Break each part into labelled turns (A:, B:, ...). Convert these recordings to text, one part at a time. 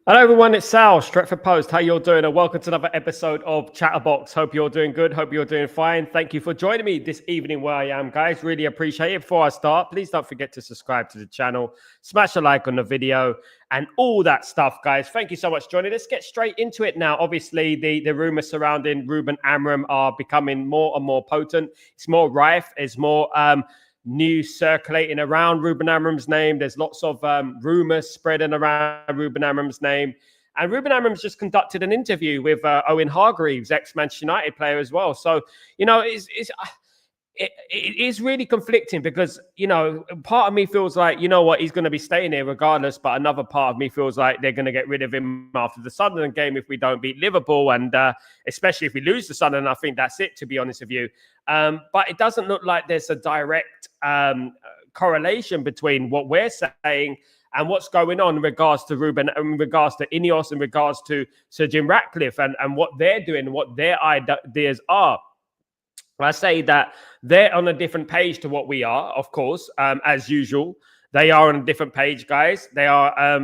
A: Hello everyone, it's Sal, Stretford Post. How you're doing? And welcome to another episode of Chatterbox. Hope you're doing good. Hope you're doing fine. Thank you for joining me this evening where I am, guys. Really appreciate it. Before I start, please don't forget to subscribe to the channel, smash a like on the video, and all that stuff, guys. Thank you so much for joining. Let's get straight into it now. Obviously, the rumors surrounding Ruben Amorim are becoming more and more potent. It's more rife. There's more news circulating around Ruben Amorim's name. There's lots of rumors spreading around Ruben Amorim's name. And Ruben Amorim's just conducted an interview with Owen Hargreaves, ex-Manchester United player as well. So, you know, it is really conflicting because, you know, part of me feels like, you know what, he's going to be staying here regardless. But another part of me feels like they're going to get rid of him after the Sunderland game if we don't beat Liverpool. And especially if we lose the Sunderland, I think that's it, to be honest with you. But it doesn't look like there's a direct correlation between what we're saying and what's going on in regards to Ruben, in regards to Ineos, in regards to Sir Jim Ratcliffe and what they're doing, what their ideas are. I say that they're on a different page to what we are, of course, as usual. They are on a different page, guys. They are,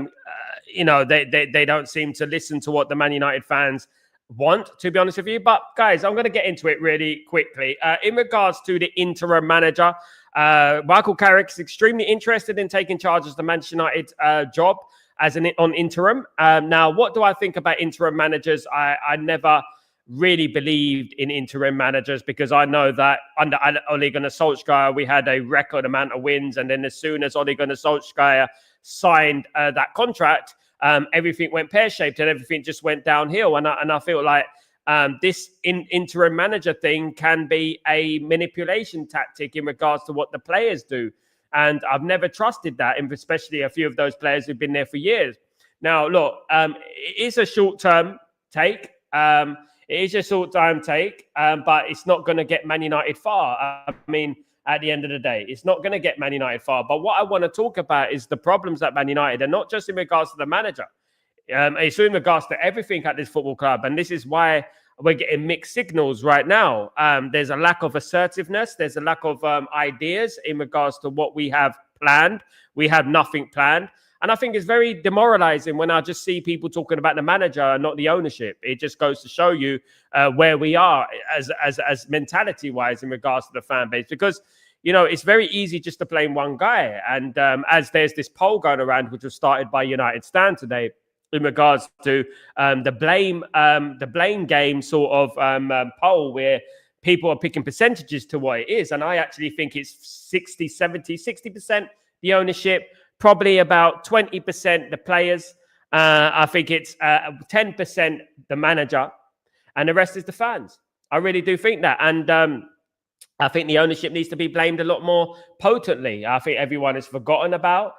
A: you know, they don't seem to listen to what the Man United fans want, to be honest with you. But, guys, I'm going to get into it really quickly. In regards to the interim manager, Michael Carrick is extremely interested in taking charge as the Manchester United job as on interim. Now, what do I think about interim managers? I never really believed in interim managers because I know that under Ole Gunnar Solskjaer, we had a record amount of wins. And then as soon as Ole Gunnar Solskjaer signed that contract, everything went pear-shaped and everything just went downhill. And I feel like this interim manager thing can be a manipulation tactic in regards to what the players do. And I've never trusted that, and especially a few of those players who've been there for years. Now, look, it is a short-term take. It is a short-term take, but it's not going to get Man United far. I mean, at the end of the day, it's not going to get Man United far. But what I want to talk about is the problems at Man United, and not just in regards to the manager. It's in regards to everything at this football club. And this is why we're getting mixed signals right now. There's a lack of assertiveness. There's a lack of ideas in regards to what we have planned. We have nothing planned. And I think it's very demoralizing when I just see people talking about the manager and not the ownership. It just goes to show you where we are as mentality-wise in regards to the fan base. Because, you know, it's very easy just to blame one guy. And as there's this poll going around, which was started by United Stand today, in regards to the blame game sort of poll where people are picking percentages to what it is. And I actually think it's 60% the ownership, probably about 20% the players. I think it's 10% the manager, and the rest is the fans. I really do think that. And I think the ownership needs to be blamed a lot more potently. I think everyone has forgotten about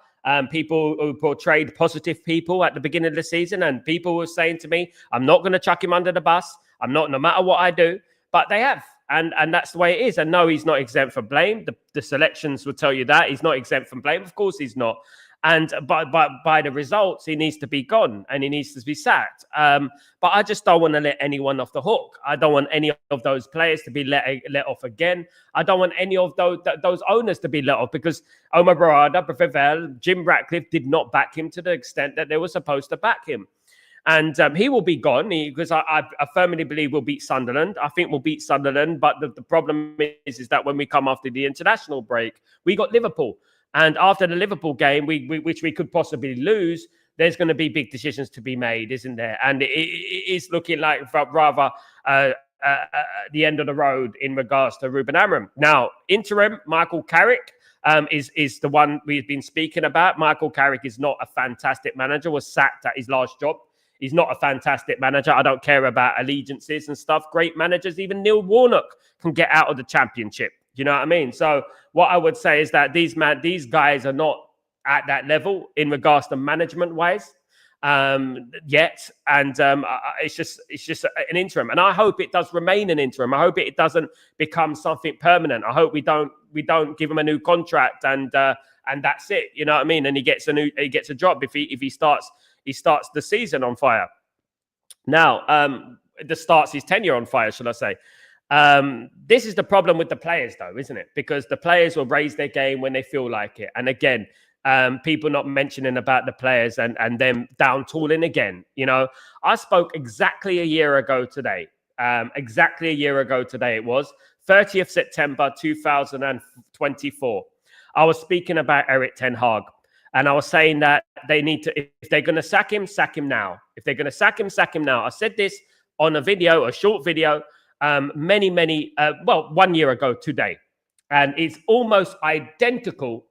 A: people who portrayed positive people at the beginning of the season, and people were saying to me, I'm not going to chuck him under the bus. I'm not, no matter what I do. But they have. And that's the way it is. And no, he's not exempt from blame. The selections will tell you that. He's not exempt from blame. Of course he's not. And by the results, he needs to be gone and he needs to be sacked. But I just don't want to let anyone off the hook. I don't want any of those players to be let off again. I don't want any of those owners to be let off because Omar Barada, Prevel, Jim Ratcliffe did not back him to the extent that they were supposed to back him. And he will be gone because I firmly believe we'll beat Sunderland. I think we'll beat Sunderland. But the problem is that when we come after the international break, we got Liverpool. And after the Liverpool game, which we could possibly lose, there's going to be big decisions to be made, isn't there? And it is looking like rather the end of the road in regards to Ruben Amorim. Now, interim, Michael Carrick is the one we've been speaking about. Michael Carrick is not a fantastic manager, was sacked at his last job. He's not a fantastic manager. I don't care about allegiances and stuff. Great managers, even Neil Warnock can get out of the Championship. You know what I mean? So what I would say is that these guys are not at that level in regards to management-wise yet. And it's just an interim. And I hope it does remain an interim. I hope it doesn't become something permanent. I hope we don't give him a new contract and that's it. You know what I mean? And he gets a job if he starts the season on fire. Now, starts his tenure on fire, shall I say. This is the problem with the players, though, isn't it? Because the players will raise their game when they feel like it. And again, People not mentioning about the players and them down tooling again. You know, I spoke exactly a year ago today. Exactly a year ago today it was 30th September 2024. I was speaking about Erik ten Hag, and I was saying that they need to, if they're going to sack him now. If they're going to sack him now. I said this on a short video, 1 year ago today, and it's almost identical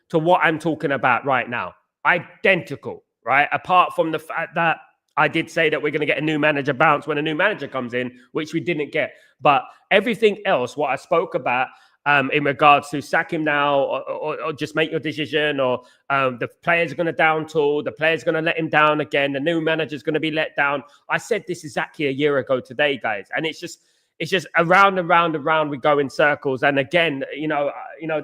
A: to what I'm talking about right now. Identical, right? Apart from the fact that I did say that we're going to get a new manager bounce when a new manager comes in, which we didn't get. But everything else, what I spoke about in regards to sack him now or just make your decision, or the players are going to down tool, the players are going to let him down again, the new manager's going to be let down. I said this exactly a year ago today, guys. And it's just around and round and round we go in circles. And again,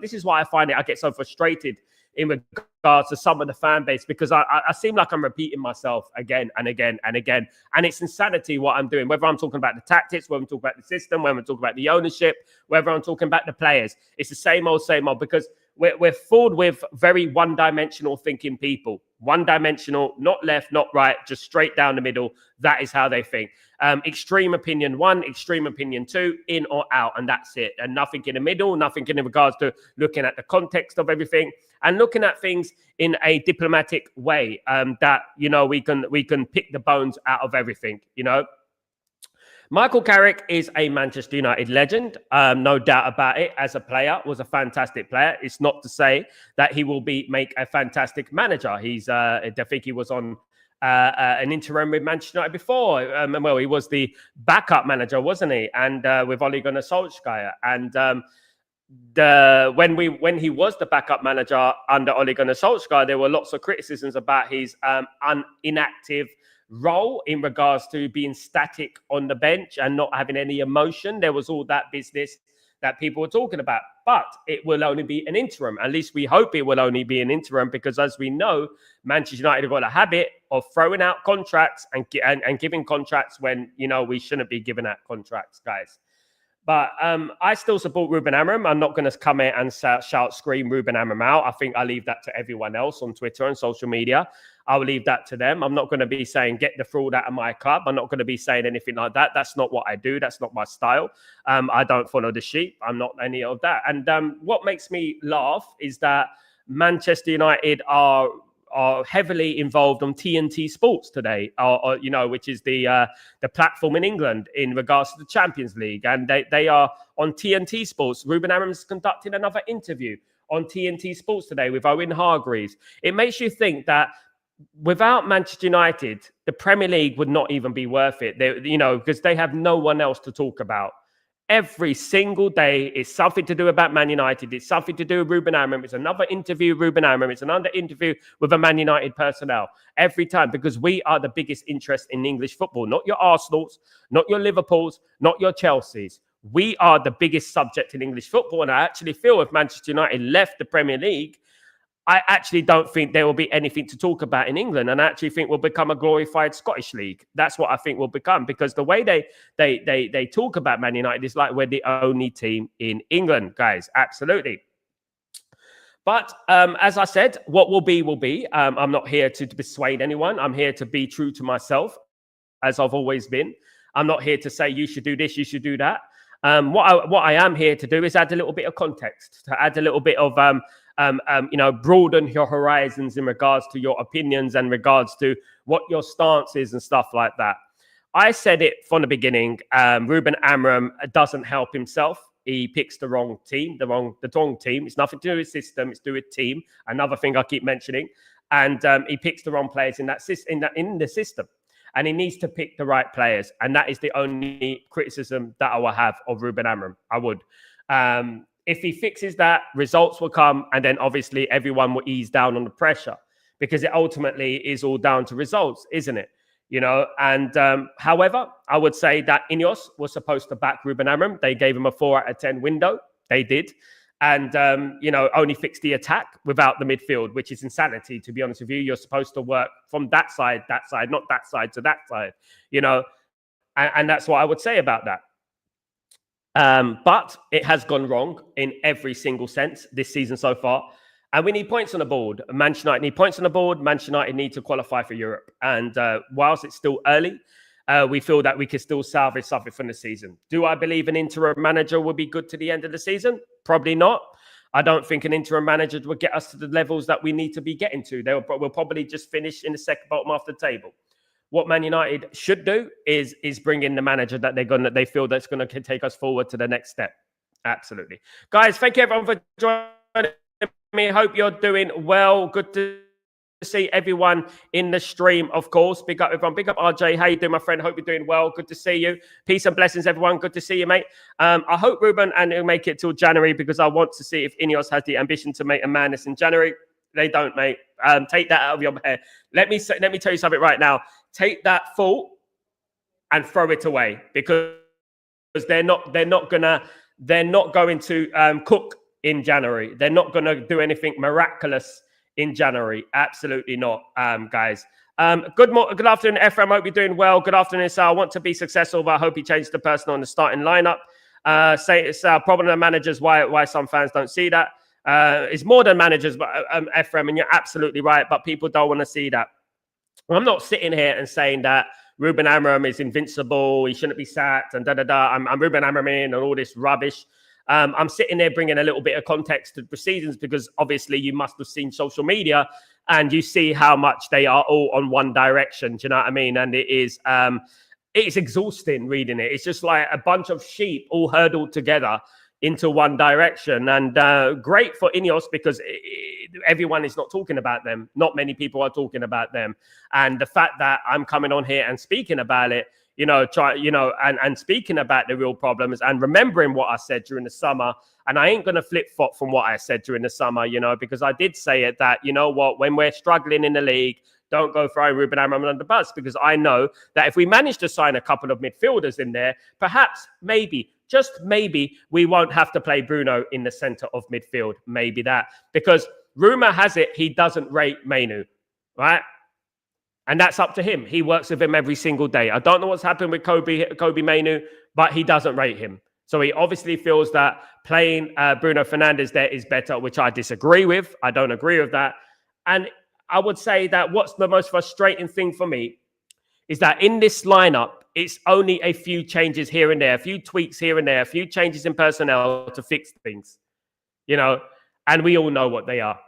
A: this is why I find I get so frustrated in regards to some of the fan base, because I seem like I'm repeating myself again and again and again. And it's insanity what I'm doing, whether I'm talking about the tactics, whether I'm talking about the system, whether I'm talking about the ownership, whether I'm talking about the players. It's the same old, because we're filled with very one-dimensional thinking people. One-dimensional, not left, not right, just straight down the middle. That is how they think. Extreme opinion 1, extreme opinion 2, in or out, and that's it. And nothing in the middle, nothing in regards to looking at the context of everything and looking at things in a diplomatic way, that, we can pick the bones out of everything, Michael Carrick is a Manchester United legend, no doubt about it. As a player, was a fantastic player. It's not to say that he will make a fantastic manager. I think he was on an interim with Manchester United before. He was the backup manager, wasn't he? And with Ole Gunnar Solskjaer. And when he was the backup manager under Ole Gunnar Solskjaer, there were lots of criticisms about his inactive role in regards to being static on the bench and not having any emotion. There was all that business that people were talking about, but it will only be an interim. At least we hope it will only be an interim, because as we know, Manchester United have got a habit of throwing out contracts and giving contracts when, we shouldn't be giving out contracts, guys. But I still support Ruben Amorim. I'm not going to come here and scream Ruben Amorim out. I think I leave that to everyone else on Twitter and social media. I will leave that to them. I'm not going to be saying, get the fraud out of my club. I'm not going to be saying anything like that. That's not what I do. That's not my style. I don't follow the sheep. I'm not any of that. And what makes me laugh is that Manchester United are heavily involved on TNT Sports today, which is the platform in England in regards to the Champions League. And they are on TNT Sports. Ruben Amorim is conducting another interview on TNT Sports today with Owen Hargreaves. It makes you think that without Manchester United, the Premier League would not even be worth it. Because they have no one else to talk about. Every single day is something to do about Man United. It's something to do with Ruben Amorim. It's another interview with Ruben Amorim. It's another interview with a Man United personnel. Every time, because we are the biggest interest in English football. Not your Arsenals, not your Liverpools, not your Chelseas. We are the biggest subject in English football. And I actually feel if Manchester United left the Premier League, I actually don't think there will be anything to talk about in England, and I actually think we'll become a glorified Scottish league. That's what I think we'll become, because the way they talk about Man United is like we're the only team in England, guys. Absolutely. But as I said, what will be will be. I'm not here to persuade anyone. I'm here to be true to myself, as I've always been. I'm not here to say you should do this, you should do that. What I am here to do is add a little bit of context, to add a little bit of broaden your horizons in regards to your opinions and regards to what your stance is and stuff like that. I said it from the beginning. Ruben Amorim doesn't help himself. He picks the wrong team, the wrong team. It's nothing to do with system. It's to do with team. Another thing I keep mentioning. And he picks the wrong players in the system. And he needs to pick the right players. And that is the only criticism that I will have of Ruben Amorim. I would. If he fixes that, results will come. And then obviously everyone will ease down on the pressure, because it ultimately is all down to results, isn't it? And however, I would say that Ineos was supposed to back Ruben Amorim. They gave him a 4 out of 10 window. They did. And, only fixed the attack without the midfield, which is insanity, to be honest with you. You're supposed to work from that side, not that side to that side, and that's what I would say about that. But it has gone wrong in every single sense this season so far. And we need points on the board. Manchester United need points on the board. Manchester United need to qualify for Europe. And whilst it's still early, we feel that we can still salvage something from the season. Do I believe an interim manager will be good to the end of the season? Probably not. I don't think an interim manager will get us to the levels that we need to be getting to. We'll probably just finish in the second bottom half of the table. What Man United should do is bring in the manager that they feel that's going to take us forward to the next step. Absolutely. Guys, thank you everyone for joining me. Hope you're doing well. Good to see everyone in the stream, of course. Big up everyone. Big up RJ. How you doing, my friend? Hope you're doing well. Good to see you. Peace and blessings, everyone. Good to see you, mate. I hope Ruben and he'll make it till January because I want to see if Ineos has the ambition to make a madness in January. They don't, mate. Take that out of your head. Let me tell you something right now. Take that thought and throw it away because they're not going to cook in January. They're not going to do anything miraculous in January. Absolutely not, guys. Good afternoon, Ephraim. Hope you're doing well. Good afternoon, Sal. I want to be successful, but I hope he changes the person on the starting lineup. Say it's a problem of managers. Why some fans don't see that. It's more than managers, but Ephraim, and you're absolutely right. But people don't want to see that. I'm not sitting here and saying that Ruben Amorim is invincible. He shouldn't be sacked and da-da-da. I'm Ruben Amorim and all this rubbish. I'm sitting there bringing a little bit of context to the proceedings because obviously you must have seen social media and you see how much they are all on one direction. Do you know what I mean? And it's exhausting reading it. It's just like a bunch of sheep all herded together into one direction. And great for Ineos because everyone is not talking about them. Not many people are talking about them. And the fact that I'm coming on here and speaking about it, and speaking about the real problems and remembering what I said during the summer. And I ain't going to flip-flop from what I said during the summer, because I did say it that, when we're struggling in the league, don't go throwing Ruben Amorim under the bus because I know that if we manage to sign a couple of midfielders in there, perhaps, maybe, just maybe, we won't have to play Bruno in the centre of midfield. Maybe that. Because rumour has it he doesn't rate Mainu, right? And that's up to him. He works with him every single day. I don't know what's happened with Kobe Mainu, but he doesn't rate him. So he obviously feels that playing Bruno Fernandes there is better, which I disagree with. I don't agree with that. And I would say that what's the most frustrating thing for me is that in this lineup, it's only a few changes here and there, a few tweaks here and there, a few changes in personnel to fix things, and we all know what they are.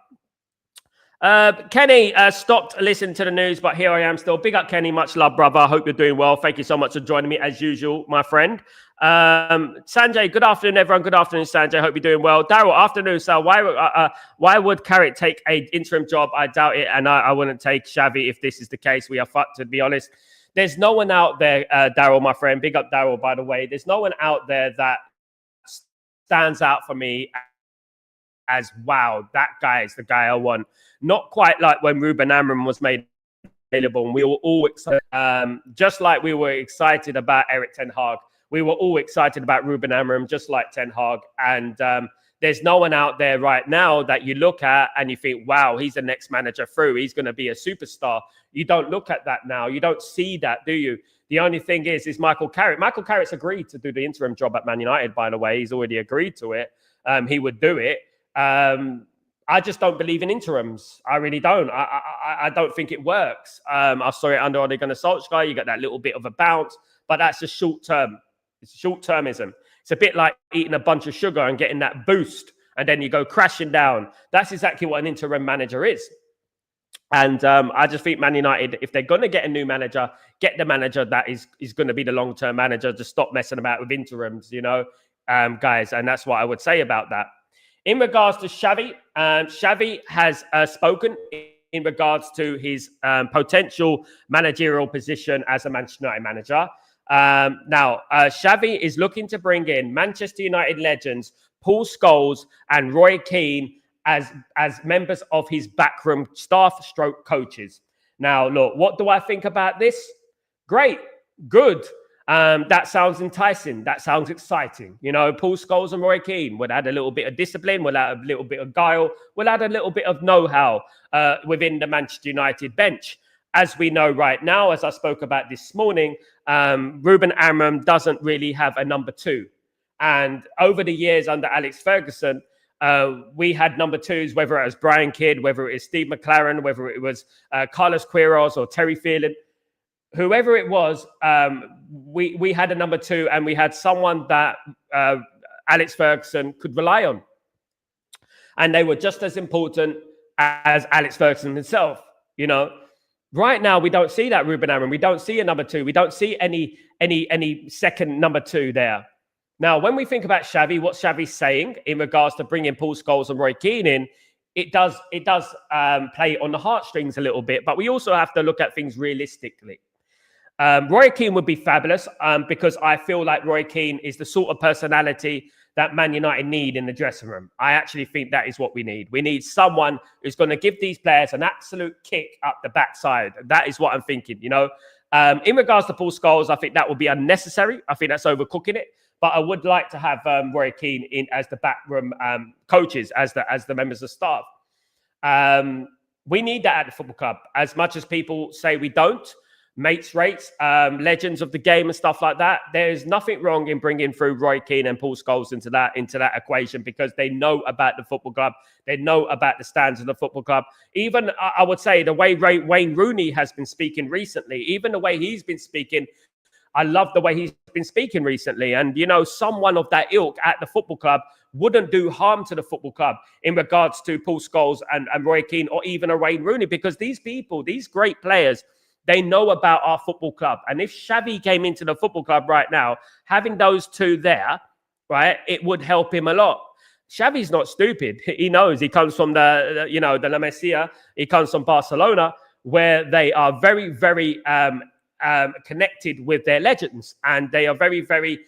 A: Kenny stopped listening to the news, but here I am still. Big up, Kenny. Much love, brother. I hope you're doing well. Thank you so much for joining me as usual, my friend. Sanjay, good afternoon, everyone. Good afternoon, Sanjay. Hope you're doing well. Daryl, afternoon, Sal. Why would Carrick take an interim job? I doubt it, and I wouldn't take Xavi if this is the case. We are fucked, to be honest. There's no one out there, Daryl, my friend. Big up, Daryl, by the way. There's no one out there that stands out for me as, wow, that guy is the guy I want. Not quite like when Ruben Amorim was made available and we were all excited. Just like we were excited about Eric Ten Hag. We were all excited about Ruben Amorim, just like Ten Hag. And there's no one out there right now that you look at and you think, wow, he's the next manager through. He's going to be a superstar. You don't look at that now. You don't see that, do you? The only thing is Michael Carrick. Michael Carrick's agreed to do the interim job at Man United, by the way. He's already agreed to it. He would do it. I just don't believe in interims. I really don't. I don't think it works. I saw it under Ole Gunnar Solskjaer. You get that little bit of a bounce, but that's just short term. It's short-termism. It's a bit like eating a bunch of sugar and getting that boost, and then you go crashing down. That's exactly what an interim manager is. And I just think Man United, if they're going to get a new manager, get the manager that is going to be the long-term manager. Just stop messing about with interims, guys. And that's what I would say about that. In regards to Xavi, Xavi has spoken in regards to his potential managerial position as a Manchester United manager. Now, Xavi is looking to bring in Manchester United legends Paul Scholes and Roy Keane as members of his backroom staff stroke coaches. Now, look, what do I think about this? Great, good. That sounds enticing. That sounds exciting. Paul Scholes and Roy Keane would add a little bit of discipline, will add a little bit of guile, will add a little bit of know-how within the Manchester United bench. As we know right now, as I spoke about this morning, Ruben Amorim doesn't really have a number two. And over the years under Alex Ferguson, we had number twos, whether it was Brian Kidd, whether it was Steve McLaren, whether it was Carlos Queiroz or Terry Phelan, whoever it was, we had a number two, and we had someone that Alex Ferguson could rely on. And they were just as important as Alex Ferguson himself, you know. Right now, we don't see that Ruben Amorim. We don't see a number two. We don't see any second number two there. Now, when we think about Xavi, what Xavi's saying in regards to bringing Paul Scholes and Roy Keane in, it does play on the heartstrings a little bit, but we also have to look at things realistically. Roy Keane would be fabulous because I feel like Roy Keane is the sort of personality that Man United need in the dressing room. I actually think that is what we need. We need someone who's going to give these players an absolute kick up the backside. That is what I'm thinking, you know. In regards to Paul Scholes, I think that would be unnecessary. I think that's overcooking it. But I would like to have Roy Keane in as the backroom coaches, as the members of staff. We need that at the football club. As much as people say we don't, mates rates, legends of the game and stuff like that, there's nothing wrong in bringing through Roy Keane and Paul Scholes into that equation, because they know about the football club. They know about the standards of the football club. Even, I would say, the way Wayne Rooney has been speaking recently, even the way he's been speaking, I love the way he's been speaking recently. And, you know, someone of that ilk at the football club wouldn't do harm to the football club in regards to Paul Scholes and Roy Keane, or even a Wayne Rooney, because these people, these great players, they know about our football club. And if Xavi came into the football club right now, having those two there, right, it would help him a lot. Xavi's not stupid. He knows. He comes from the La Masia. He comes from Barcelona, where they are very, very connected with their legends, and they are very, very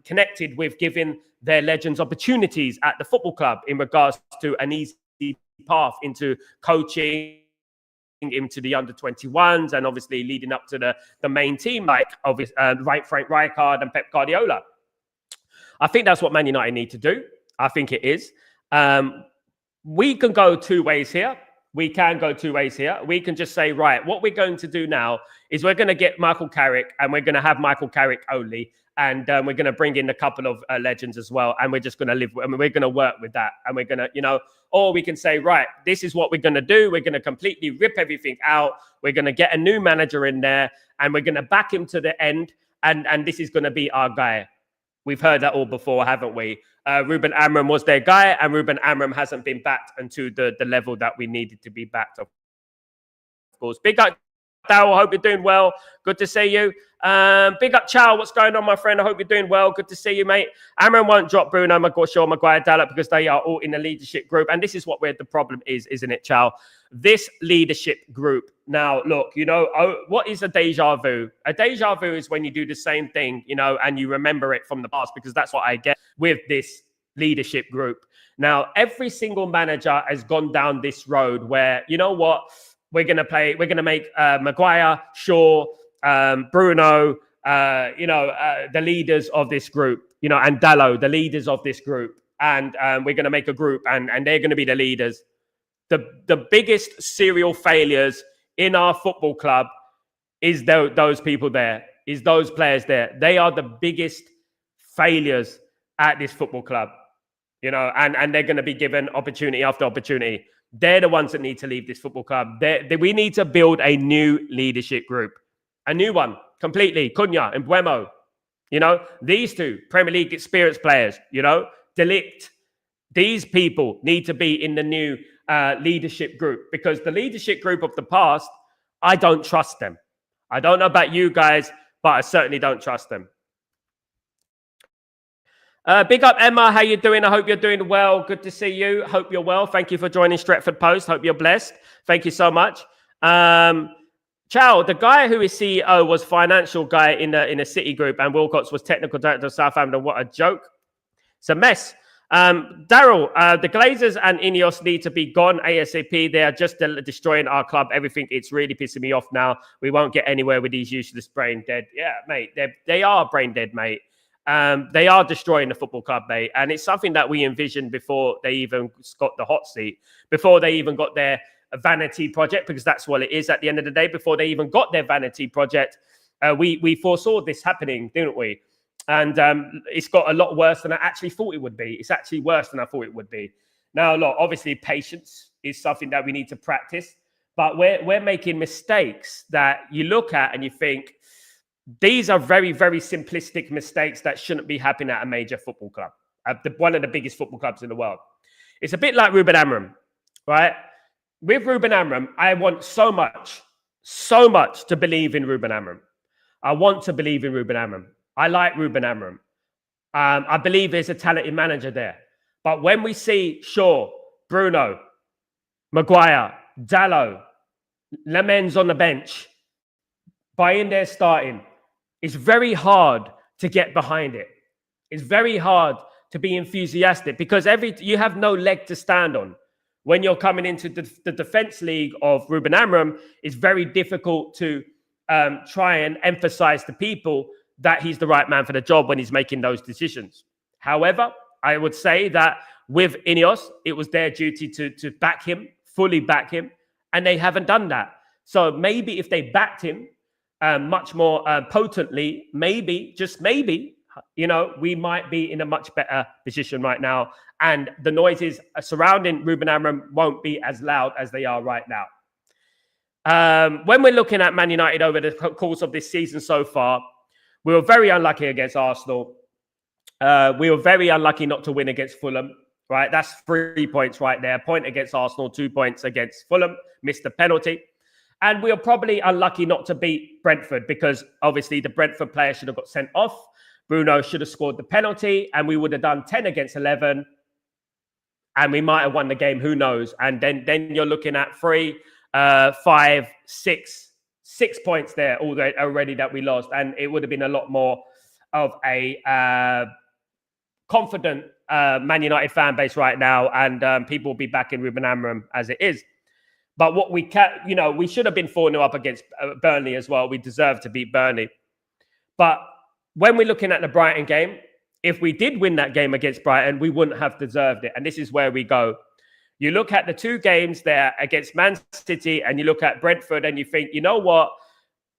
A: connected with giving their legends opportunities at the football club in regards to an easy path into coaching, into the under-21s, and obviously leading up to the main team, like Frank Rijkaard and Pep Guardiola. I think that's what Man United need to do. I think it is. We can go two ways here. We can go two ways here. We can just say, right, what we're going to do now is we're going to get Michael Carrick, and we're going to have Michael Carrick only. And we're going to bring in a couple of legends as well. And we're just going to we're going to work with that. And we're going to, or we can say, right, this is what we're going to do. We're going to completely rip everything out. We're going to get a new manager in there, and we're going to back him to the end. And this is going to be our guy. We've heard that all before, haven't we? Ruben Amorim was their guy, and Ruben Amorim hasn't been backed into the level that we needed to be backed, of course. Big up, Darryl. Hope you're doing well. Good to see you. Big up, Chow. What's going on, my friend? I hope you're doing well. Good to see you, mate. Amorim won't drop Bruno, Maguire, Dalot, because they are all in the leadership group. And this is what the problem is, isn't it, Chow? This leadership group. Now, look, what is a deja vu? A deja vu is when you do the same thing, and you remember it from the past, because that's what I get with this leadership group. Now, every single manager has gone down this road where, you know what? We're going to make Maguire, Shaw, Bruno, the leaders of this group, and Dalot, the leaders of this group. And we're going to make a group, and they're going to be the leaders. The biggest serial failures in our football club is those people there, is those players there. They are the biggest failures at this football club, and they're going to be given opportunity after opportunity. They're the ones that need to leave this football club. We need to build a new leadership group. A new one, completely. Cunha and Buemo. These two Premier League experienced players, De Ligt. These people need to be in the new leadership group, because the leadership group of the past, I don't trust them. I don't know about you guys, but I certainly don't trust them. Big up, Emma. How you doing? I hope you're doing well. Good to see you. Hope you're well. Thank you for joining Stretford Post. Hope you're blessed. Thank you so much. Chow, the guy who is CEO was financial guy in a City group, and Wilcox was technical director of Southampton. What a joke. It's a mess. Daryl, the Glazers and Ineos need to be gone ASAP. They are just destroying our club. Everything. It's really pissing me off now. We won't get anywhere with these useless brain dead. Yeah, mate. They are brain dead, mate. They are destroying the football club, mate. And it's something that we envisioned before they even got the hot seat, before they even got their vanity project, because that's what it is at the end of the day. Before they even got their vanity project, we foresaw this happening, didn't we? And it's got a lot worse than I actually thought it would be. It's actually worse than I thought it would be. Now, look, obviously, patience is something that we need to practice. But we're making mistakes that you look at and you think, these are very, very simplistic mistakes that shouldn't be happening at a major football club, one of the biggest football clubs in the world. It's a bit like Ruben Amorim, right? With Ruben Amorim, I want so much to believe in Ruben Amorim. I want to believe in Ruben Amorim. I like Ruben Amorim. I believe there's a talented manager there. But when we see Shaw, Bruno, Maguire, Dallo, Lemens on the bench, Bayern there starting, it's very hard to get behind it. It's very hard to be enthusiastic because you have no leg to stand on. When you're coming into the defense league of Ruben Amorim, it's very difficult to try and emphasize to people that he's the right man for the job when he's making those decisions. However, I would say that with Ineos, it was their duty to back him, fully back him, and they haven't done that. So maybe if they backed him much more potently, maybe, just maybe, we might be in a much better position right now. And the noises surrounding Ruben Amorim won't be as loud as they are right now. When we're looking at Man United over the course of this season so far, we were very unlucky against Arsenal. We were very unlucky not to win against Fulham, right? That's 3 points right there. A point against Arsenal, 2 points against Fulham, missed the penalty. And we were probably unlucky not to beat Brentford because obviously the Brentford player should have got sent off. Bruno should have scored the penalty and we would have done 10 against 11 and we might have won the game. Who knows? And then you're looking at 3, 5, 6 points there already that we lost. And it would have been a lot more of a confident Man United fan base right now. And people will be back in Ruben Amorim as it is. But what we can, we should have been 4-0 up against Burnley as well. We deserve to beat Burnley. But when we're looking at the Brighton game, if we did win that game against Brighton, we wouldn't have deserved it. And this is where we go. You look at the 2 games there against Man City and you look at Brentford and you think, you know what?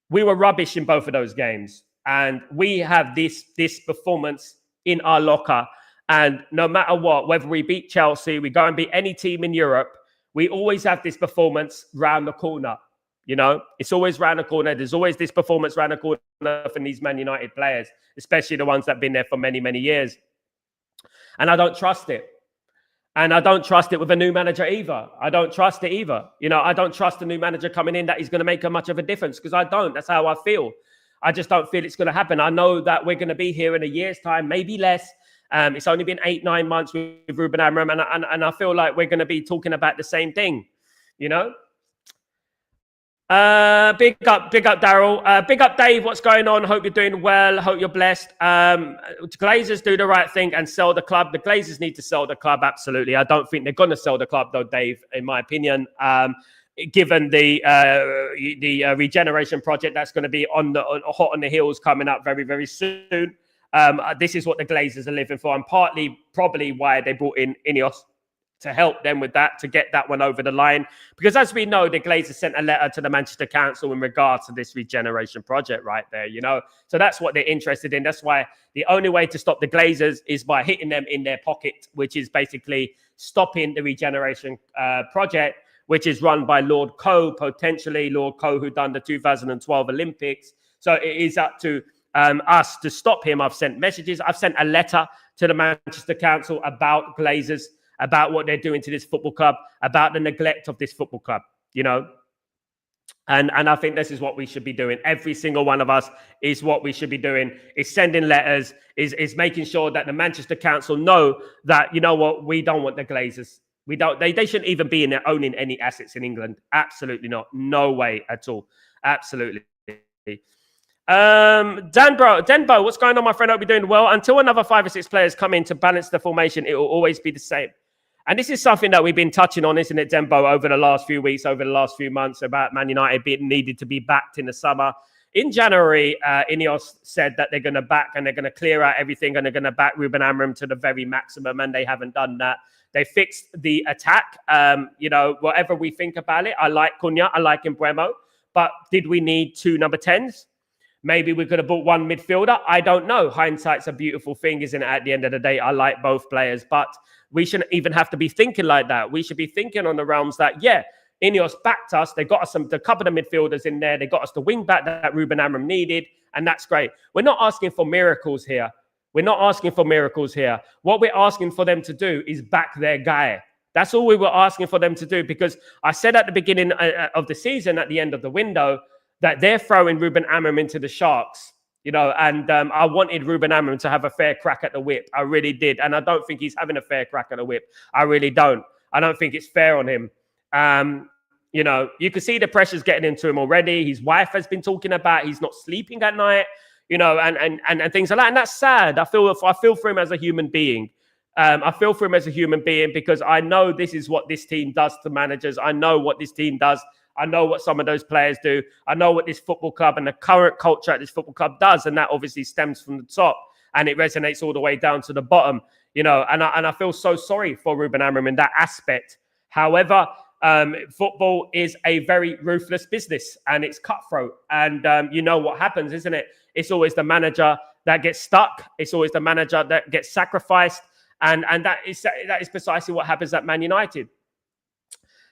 A: We were rubbish in both of those games. And we have this performance in our locker. And no matter what, whether we beat Chelsea, we go and beat any team in Europe, we always have this performance round the corner. It's always round the corner. There's always this performance round the corner from these Man United players, especially the ones that have been there for many, many years. And I don't trust it. And I don't trust it with a new manager either. I don't trust it either. I don't trust a new manager coming in that he's going to make much of a difference because I don't. That's how I feel. I just don't feel it's going to happen. I know that we're going to be here in a year's time, maybe less. It's only been 8-9 months with Ruben Amorim, and I feel like we're going to be talking about the same thing, Big up, Daryl. Big up, Dave. What's going on? Hope you're doing well. Hope you're blessed. Glazers do the right thing and sell the club. The Glazers need to sell the club, absolutely. I don't think they're going to sell the club, though, Dave, in my opinion. Given the regeneration project that's going to be hot on the heels coming up very, very soon. This is what the Glazers are living for, and partly probably why they brought in Ineos to help them with that, to get that one over the line. Because as we know, the Glazers sent a letter to the Manchester Council in regards to this regeneration project right there, So that's what they're interested in. That's why the only way to stop the Glazers is by hitting them in their pocket, which is basically stopping the regeneration project, which is run by Lord Coe, potentially Lord Coe, who done the 2012 Olympics. So it is up to us to stop him. I've sent messages. I've sent a letter to the Manchester Council about Glazers, about what they're doing to this football club, about the neglect of this football club, And I think this is what we should be doing. Every single one of us is what we should be doing, is sending letters, is making sure that the Manchester Council know that, we don't want the Glazers. We don't. They shouldn't even be in there owning any assets in England. Absolutely not. No way at all. Absolutely. Denbo, what's going on, my friend? Hope you're doing well. Until another 5 or 6 players come in to balance the formation, it will always be the same. And this is something that we've been touching on, isn't it, Denbo, over the last few weeks, over the last few months, about Man United being needed to be backed in the summer. In January, Ineos said that they're going to back and they're going to clear out everything and they're going to back Ruben Amorim to the very maximum, and they haven't done that. They fixed the attack. Whatever we think about it, I like Cunha, I like Mbeumo, but did we need 2 number 10s? Maybe we could have bought one midfielder. I don't know. Hindsight's a beautiful thing, isn't it? At the end of the day, I like both players, but we shouldn't even have to be thinking like that. We should be thinking on the realms that, yeah, Ineos backed us. They got us a couple of midfielders in there. They got us the wing back that Ruben Amorim needed, and that's great. We're not asking for miracles here. We're not asking for miracles here. What we're asking for them to do is back their guy. That's all we were asking for them to do, because I said at the beginning of the season, at the end of the window, that they're throwing Ruben Amorim into the Sharks, and I wanted Ruben Amorim to have a fair crack at the whip. I really did. And I don't think he's having a fair crack at the whip. I really don't. I don't think it's fair on him. You can see the pressure's getting into him already. His wife has been talking about he's not sleeping at night, and things like that. And that's sad. I feel for him as a human being. I feel for him as a human being, because I know this is what this team does to managers. I know what this team does. I know what some of those players do. I know what this football club and the current culture at this football club does. And that obviously stems from the top and it resonates all the way down to the bottom, and I feel so sorry for Ruben Amorim in that aspect. However, football is a very ruthless business and it's cutthroat. And you know what happens, isn't it? It's always the manager that gets stuck. It's always the manager that gets sacrificed. And that is precisely what happens at Man United.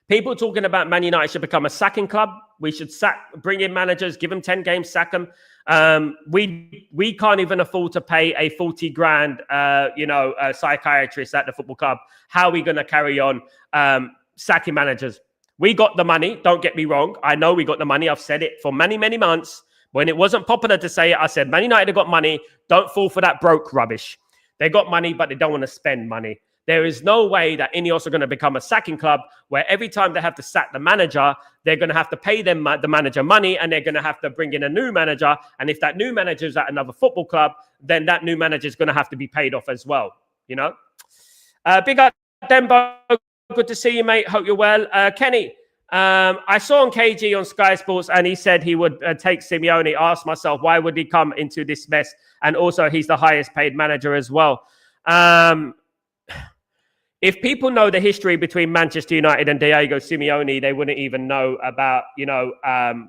A: People talking about Man United should become a sacking club. We should bring in managers, give them 10 games, sack them. We can't even afford to pay a 40 grand, psychiatrist at the football club. How are we going to carry on sacking managers? We got the money. Don't get me wrong. I know we got the money. I've said it for many, many months. When it wasn't popular to say it, I said, Man United have got money. Don't fall for that broke rubbish. They got money, but they don't want to spend money. There is no way that Ineos are going to become a sacking club where every time they have to sack the manager, they're going to have to pay them the manager money, and they're going to have to bring in a new manager. And if that new manager is at another football club, then that new manager is going to have to be paid off as well. Big up, Dembo. Good to see you, mate. Hope you're well. Kenny, I saw on KG on Sky Sports, and he said he would take Simeone. Ask myself, why would he come into this mess? And also, he's the highest paid manager as well. If people know the history between Manchester United and Diego Simeone, they wouldn't even know about,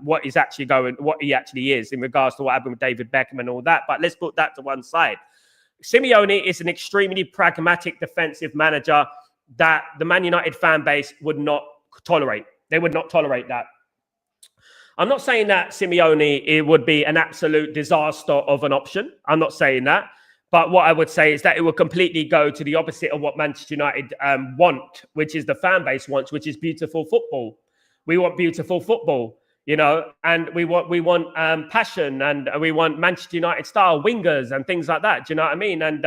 A: what he actually is in regards to what happened with David Beckham and all that. But let's put that to one side. Simeone is an extremely pragmatic defensive manager that the Man United fan base would not tolerate. They would not tolerate that. I'm not saying that Simeone, it would be an absolute disaster of an option. I'm not saying that. But what I would say is that it will completely go to the opposite of what Manchester United want, which is the fan base wants, which is beautiful football. We want beautiful football, and we want passion, and we want Manchester United style wingers and things like that. Do you know what I mean? And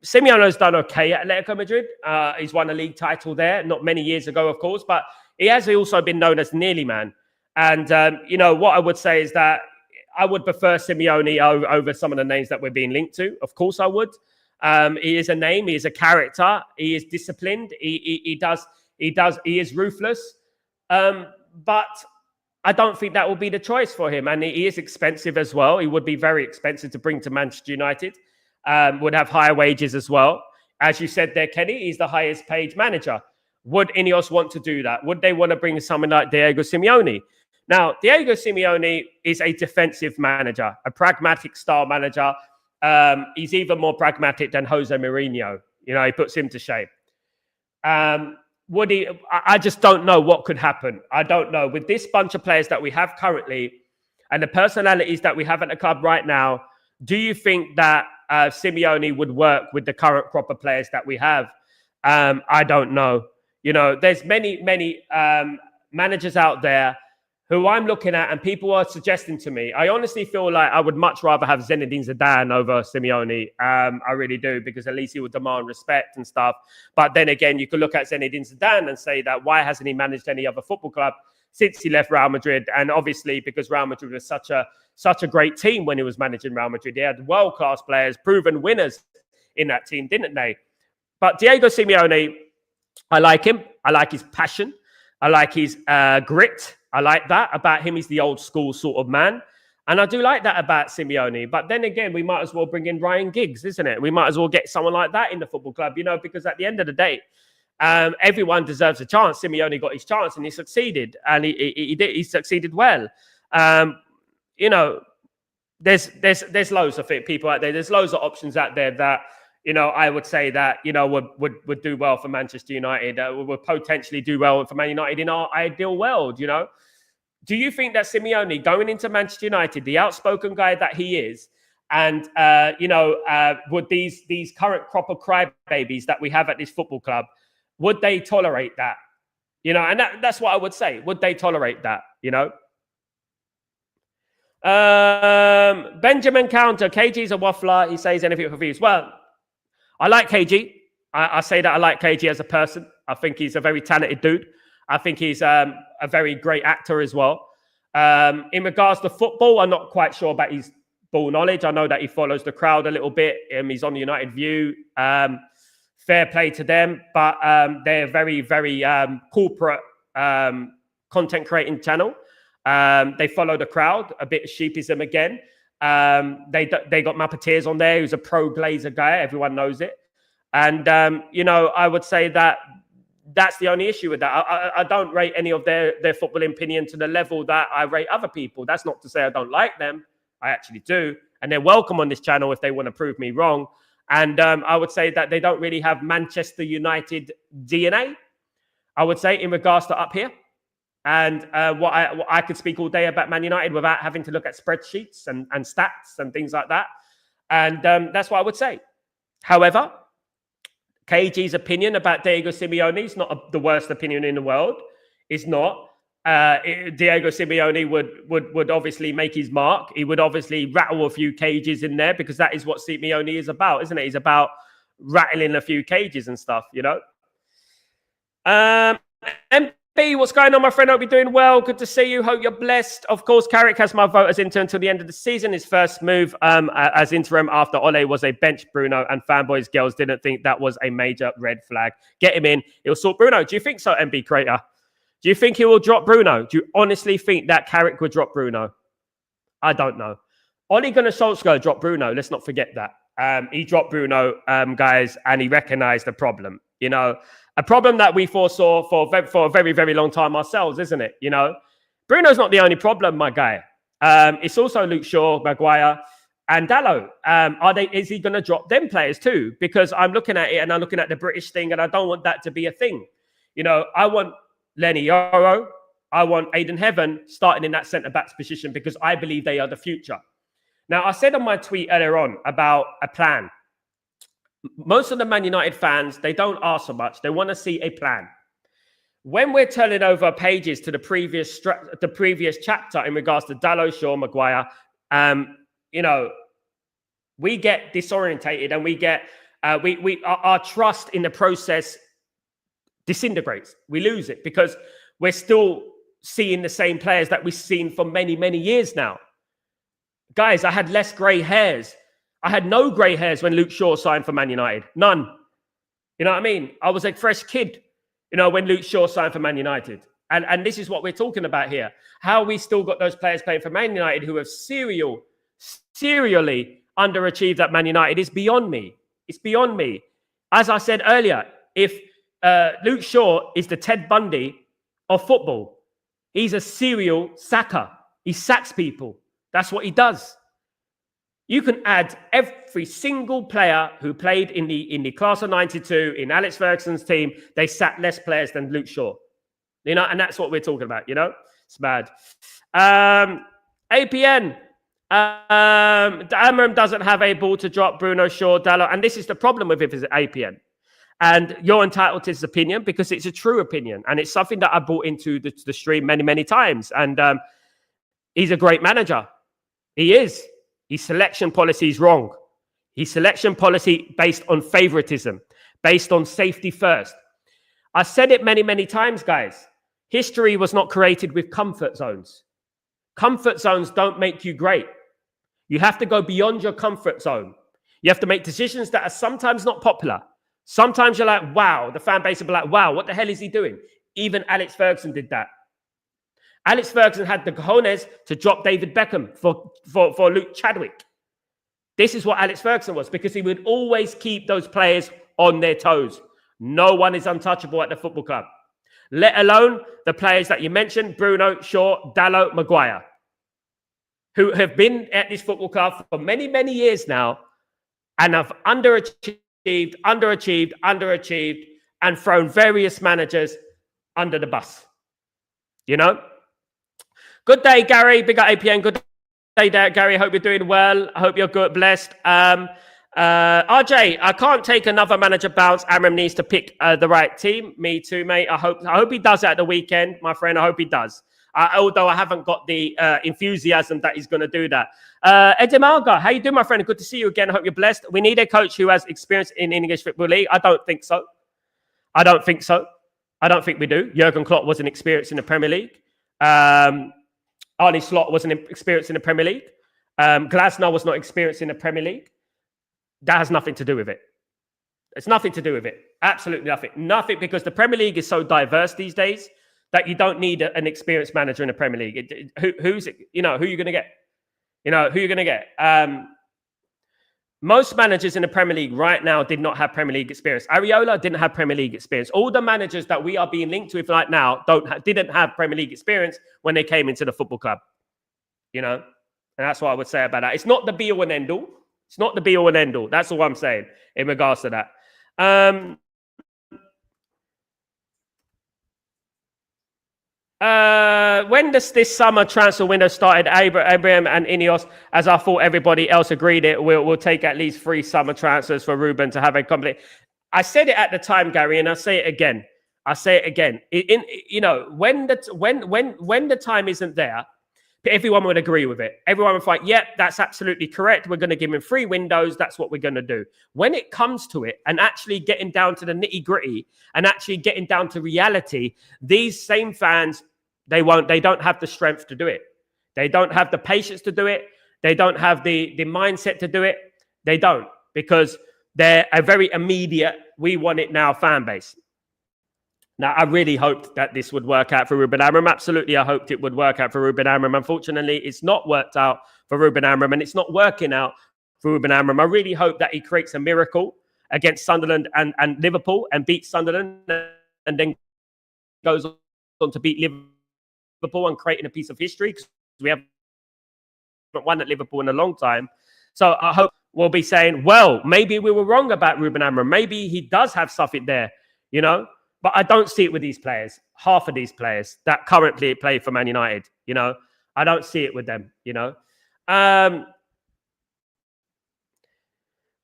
A: Simeone's done okay at Atletico Madrid. He's won a league title there, not many years ago, of course, but he has also been known as Nearly Man. And, what I would say is that I would prefer Simeone over some of the names that we're being linked to. Of course I would. He is a name. He is a character. He is disciplined. He is ruthless. But I don't think that will be the choice for him. And he is expensive as well. He would be very expensive to bring to Manchester United. Would have higher wages as well. As you said there, Kenny, he's the highest paid manager. Would Ineos want to do that? Would they want to bring someone like Diego Simeone? Now, Diego Simeone is a defensive manager, a pragmatic style manager. He's even more pragmatic than Jose Mourinho. He puts him to shame. Would he? I just don't know what could happen. I don't know. With this bunch of players that we have currently and the personalities that we have at the club right now, do you think that Simeone would work with the current crop of players that we have? I don't know. There's many managers out there who I'm looking at and people are suggesting to me. I honestly feel like I would much rather have Zinedine Zidane over Simeone. I really do, because at least he would demand respect and stuff. But then again, you could look at Zinedine Zidane and say that why hasn't he managed any other football club since he left Real Madrid? And obviously because Real Madrid was such a great team when he was managing Real Madrid. They had world-class players, proven winners in that team, didn't they? But Diego Simeone, I like him. I like his passion. I like his grit. I like that about him. He's the old school sort of man. And I do like that about Simeone. But then again, we might as well bring in Ryan Giggs, isn't it? We might as well get someone like that in the football club, because at the end of the day, everyone deserves a chance. Simeone got his chance and he succeeded. And he succeeded well. you know, there's loads of people out there. There's loads of options out there that, you know, I would say that, you know, would do well for Manchester United, would potentially do well for Man United in our ideal world, you know. Do you think that Simeone going into Manchester United, the outspoken guy that he is, and, you know, would these current crop of crybabies that we have at this football club, would they tolerate that? You know, and that's what I would say. Would they tolerate that, you know? Benjamin Counter, KG's a waffler. He says anything for views. Well, I like KG. I say that I like KG as a person. I think he's a very talented dude. I think he's a very great actor as well. In regards to football, I'm not quite sure about his ball knowledge. I know that he follows the crowd a little bit. He's on the United View. Fair play to them, but they're very, very corporate content creating channel. They follow the crowd, a bit of sheepism again. They got Mappeteers on there, who's a pro Glazer guy. Everyone knows it. And, you know, I would say that that's the only issue with that. I don't rate any of their football opinion to the level that I rate other people. That's not to say I don't like them. I actually do. And they're welcome on this channel if they want to prove me wrong. And I would say that they don't really have Manchester United DNA, I would say, in regards to up here. And what I could speak all day about Man United without having to look at spreadsheets and stats and things like that. And that's what I would say. However, KG's opinion about Diego Simeone is not the worst opinion in the world. It's not. Diego Simeone would obviously make his mark. He would obviously rattle a few cages in there because that is what Simeone is about, isn't it? He's about rattling a few cages and stuff, you know. MP, what's going on, my friend? Hope you're doing well. Good to see you. Hope you're blessed. Of course, Carrick has my vote as interim until the end of the season. His first move as interim after Ole was a bench Bruno, and fanboys girls didn't think that was a major red flag. Get him in. He'll sort Bruno. Do you think so, MB Crater? Do you think he will drop Bruno? Do you honestly think that Carrick would drop Bruno? I don't know. Ole Gunnar Solskjaer dropped Bruno. Let's not forget that. He dropped Bruno, guys, and he recognised the problem. You know, a problem that we foresaw for a very, very long time ourselves, isn't it? You know, Bruno's not the only problem, my guy. It's also Luke Shaw, Maguire, and Dalot. Is he going to drop them players too? Because I'm looking at it and I'm looking at the British thing, and I don't want that to be a thing. You know, I want Lenny Yoro, I want Aiden Heaven starting in that centre-back's position because I believe they are the future. Now, I said on my tweet earlier on about a plan. Most of the Man United fans, they don't ask so much. They want to see a plan. When we're turning over pages to the previous chapter in regards to Dalot, Shaw, Maguire, you know, we get disorientated and we get our trust in the process disintegrates. We lose it because we're still seeing the same players that we've seen for many, many years now. Guys, I had less grey hairs. I had no grey hairs when Luke Shaw signed for Man United. None. You know what I mean? I was a fresh kid, you know, when Luke Shaw signed for Man United. And this is what we're talking about here. How we still got those players playing for Man United who have serially underachieved at Man United is beyond me. It's beyond me. As I said earlier, if Luke Shaw is the Ted Bundy of football, he's a serial sacker. He sacks people. That's what he does. You can add every single player who played in the class of 92 in Alex Ferguson's team. They sacked less players than Luke Shaw. You know, and that's what we're talking about, you know? It's bad. APN. Amorim doesn't have a ball to drop Bruno, Shaw, Dalot. And this is the problem with it is APN. And you're entitled to his opinion because it's a true opinion. And it's something that I brought into the stream many, many times. And he's a great manager. He is. His selection policy is wrong. His selection policy based on favoritism, based on safety first. I said it many, many times, guys. History was not created with comfort zones. Comfort zones don't make you great. You have to go beyond your comfort zone. You have to make decisions that are sometimes not popular. Sometimes you're like, wow, the fan base will be like, wow, what the hell is he doing? Even Alex Ferguson did that. Alex Ferguson had the cojones to drop David Beckham for Luke Chadwick. This is what Alex Ferguson was because he would always keep those players on their toes. No one is untouchable at the football club, let alone the players that you mentioned, Bruno, Shaw, Dalot, Maguire. who have been at this football club for many, many years now and have underachieved, and thrown various managers under the bus. You know? Good day, Gary. Big up APN. Good day, Gary. Hope you're doing well. I hope you're good, blessed. RJ, I can't take another manager bounce. Amorim needs to pick the right team. Me too, mate. I hope he does at the weekend, my friend. I hope he does. Although I haven't got the enthusiasm that he's going to do that. Edimalga, how you doing, my friend? Good to see you again. I hope you're blessed. We need a coach who has experience in English Football League. I don't think so. I don't think we do. Jurgen Klopp wasn't experienced in the Premier League. Arne Slot wasn't experienced in the Premier League. Glasner was not experienced in the Premier League. That has nothing to do with it. It's nothing to do with it. Absolutely nothing. Nothing, because the Premier League is so diverse these days that you don't need an experienced manager in the Premier League. Who's it? Who are you going to get? Who are you going to get? Most managers in the Premier League right now did not have Premier League experience. Areola didn't have Premier League experience. All the managers that we are being linked with right now didn't have Premier League experience when they came into the football club. And that's what I would say about that. It's not the be-all and end-all. It's not the be-all and end-all. That's all I'm saying in regards to that. When this summer transfer window started, Abraham and Ineos, as I thought everybody else agreed it, we'll take at least 3 summer transfers for Ruben to have a complete. I said it at the time, Gary, and I'll say it again. When the time isn't there, everyone would agree with it. Everyone would fight, yeah, that's absolutely correct. We're going to give him 3 windows. That's what we're going to do. When it comes to it and actually getting down to the nitty gritty and actually getting down to reality, these same fans, they don't have the strength to do it. They don't have the patience to do it. They don't have the mindset to do it. They don't, because they're a very immediate, we want it now fan base. Now, I really hoped that this would work out for Ruben Amorim. Absolutely, I hoped it would work out for Ruben Amorim. Unfortunately, it's not worked out for Ruben Amorim, and it's not working out for Ruben Amorim. I really hope that he creates a miracle against Sunderland and Liverpool and beats Sunderland and then goes on to beat Liverpool and creating a piece of history, because we haven't won at Liverpool in a long time. So I hope we'll be saying, well, maybe we were wrong about Ruben Amorim. Maybe he does have something there, But I don't see it with these players, half of these players that currently play for Man United, I don't see it with them,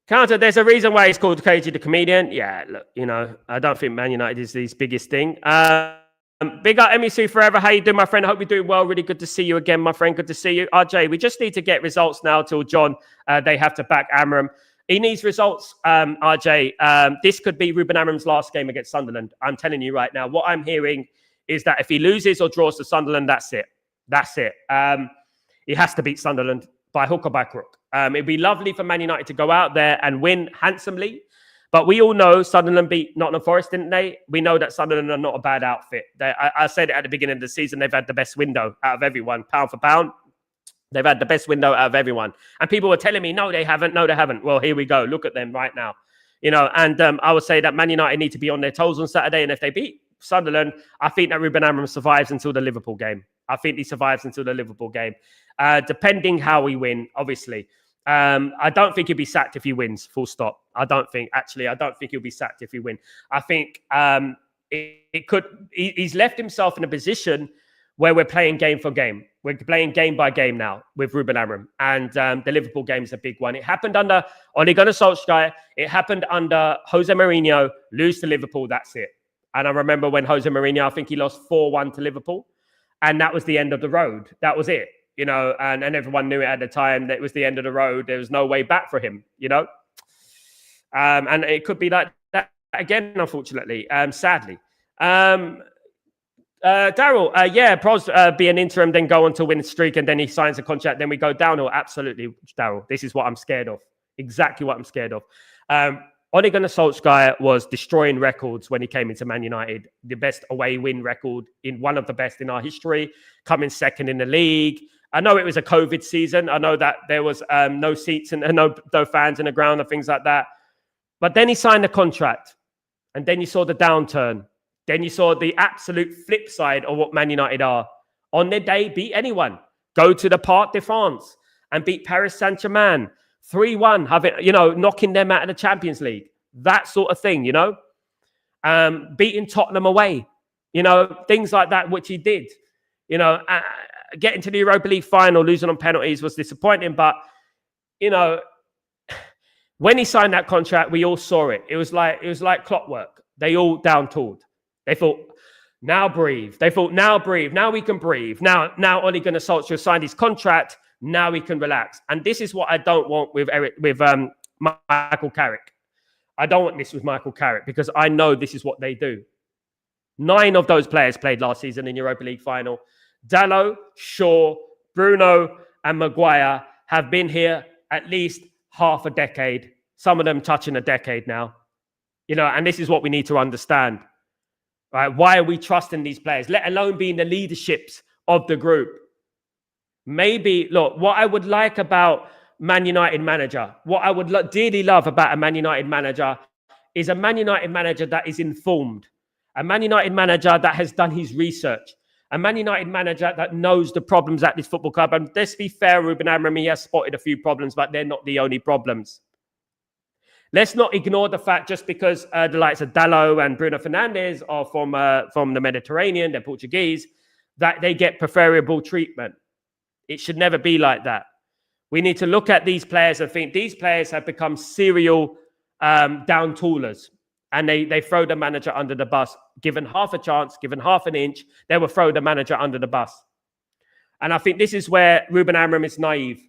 A: Counter, there's a reason why he's called KG the comedian. Yeah, look, I don't think Man United is his biggest thing. Big up MEC Forever. How you doing, my friend? I hope you're doing well. Really good to see you again, my friend. Good to see you. RJ, we just need to get results now till John. They have to back Amorim. He needs results, RJ. This could be Ruben Amorim's last game against Sunderland. I'm telling you right now. What I'm hearing is that if he loses or draws to Sunderland, that's it. That's it. He has to beat Sunderland by hook or by crook. It'd be lovely for Man United to go out there and win handsomely. But we all know Sunderland beat Nottingham Forest, didn't they? We know that Sunderland are not a bad outfit. I said it at the beginning of the season. They've had the best window out of everyone, pound for pound. They've had the best window out of everyone. And people were telling me, no, they haven't. No, they haven't. Well, here we go. Look at them right now. And I would say that Man United need to be on their toes on Saturday. And if they beat Sunderland, I think that Ruben Amorim survives until the Liverpool game. I think he survives until the Liverpool game. Depending how we win, obviously. I don't think he'll be sacked if he wins, full stop. I don't think he'll be sacked if he wins. I think he's left himself in a position where we're playing game for game. We're playing game by game now with Ruben Amorim. And the Liverpool game is a big one. It happened under Ole Gunnar Solskjaer. It happened under Jose Mourinho. Lose to Liverpool, that's it. And I remember when Jose Mourinho, I think he lost 4-1 to Liverpool. And that was the end of the road. That was it. And everyone knew it at the time that it was the end of the road. There was no way back for him, and it could be like that again, unfortunately, sadly. Daryl, Pros be an interim, then go on to win streak, and then he signs a contract, then we go downhill. Absolutely, Daryl. This is what I'm scared of. Exactly what I'm scared of. Ole Gunnar Solskjaer was destroying records when he came into Man United. The best away win record, in one of the best in our history, coming second in the league. I know it was a COVID season. I know that there was no seats and no fans in the ground and things like that. But then he signed a contract. And then you saw the downturn. Then you saw the absolute flip side of what Man United are. On their day, beat anyone. Go to the Parc de France and beat Paris Saint-Germain 3-1, knocking them out of the Champions League. That sort of thing, beating Tottenham away, things like that, which he did. Getting to the Europa League final, losing on penalties was disappointing. But, when he signed that contract, we all saw it. It was like clockwork. They all down-tooled. They thought, now breathe. They thought, now breathe. Now we can breathe. Now Ole Gunnar Solskjaer signed his contract. Now we can relax. And this is what I don't want with Michael Carrick. I don't want this with Michael Carrick because I know this is what they do. 9 of those players played last season in Europa League final. Dalot, Shaw, Bruno, and Maguire have been here at least half a decade. Some of them touching a decade now. And this is what we need to understand. Right? Why are we trusting these players, let alone being the leaderships of the group? Maybe, look, what I would like about Man United manager, what I would dearly love about a Man United manager is a Man United manager that is informed, a Man United manager that has done his research, a Man United manager that knows the problems at this football club. And let's be fair, Ruben Amorim, he has spotted a few problems, but they're not the only problems. Let's not ignore the fact just because the likes of Dalot and Bruno Fernandes are from the Mediterranean, they're Portuguese, that they get preferable treatment. It should never be like that. We need to look at these players and think these players have become serial down-toolers. And they throw the manager under the bus. Given half a chance, given half an inch, they will throw the manager under the bus. And I think this is where Ruben Amorim is naive.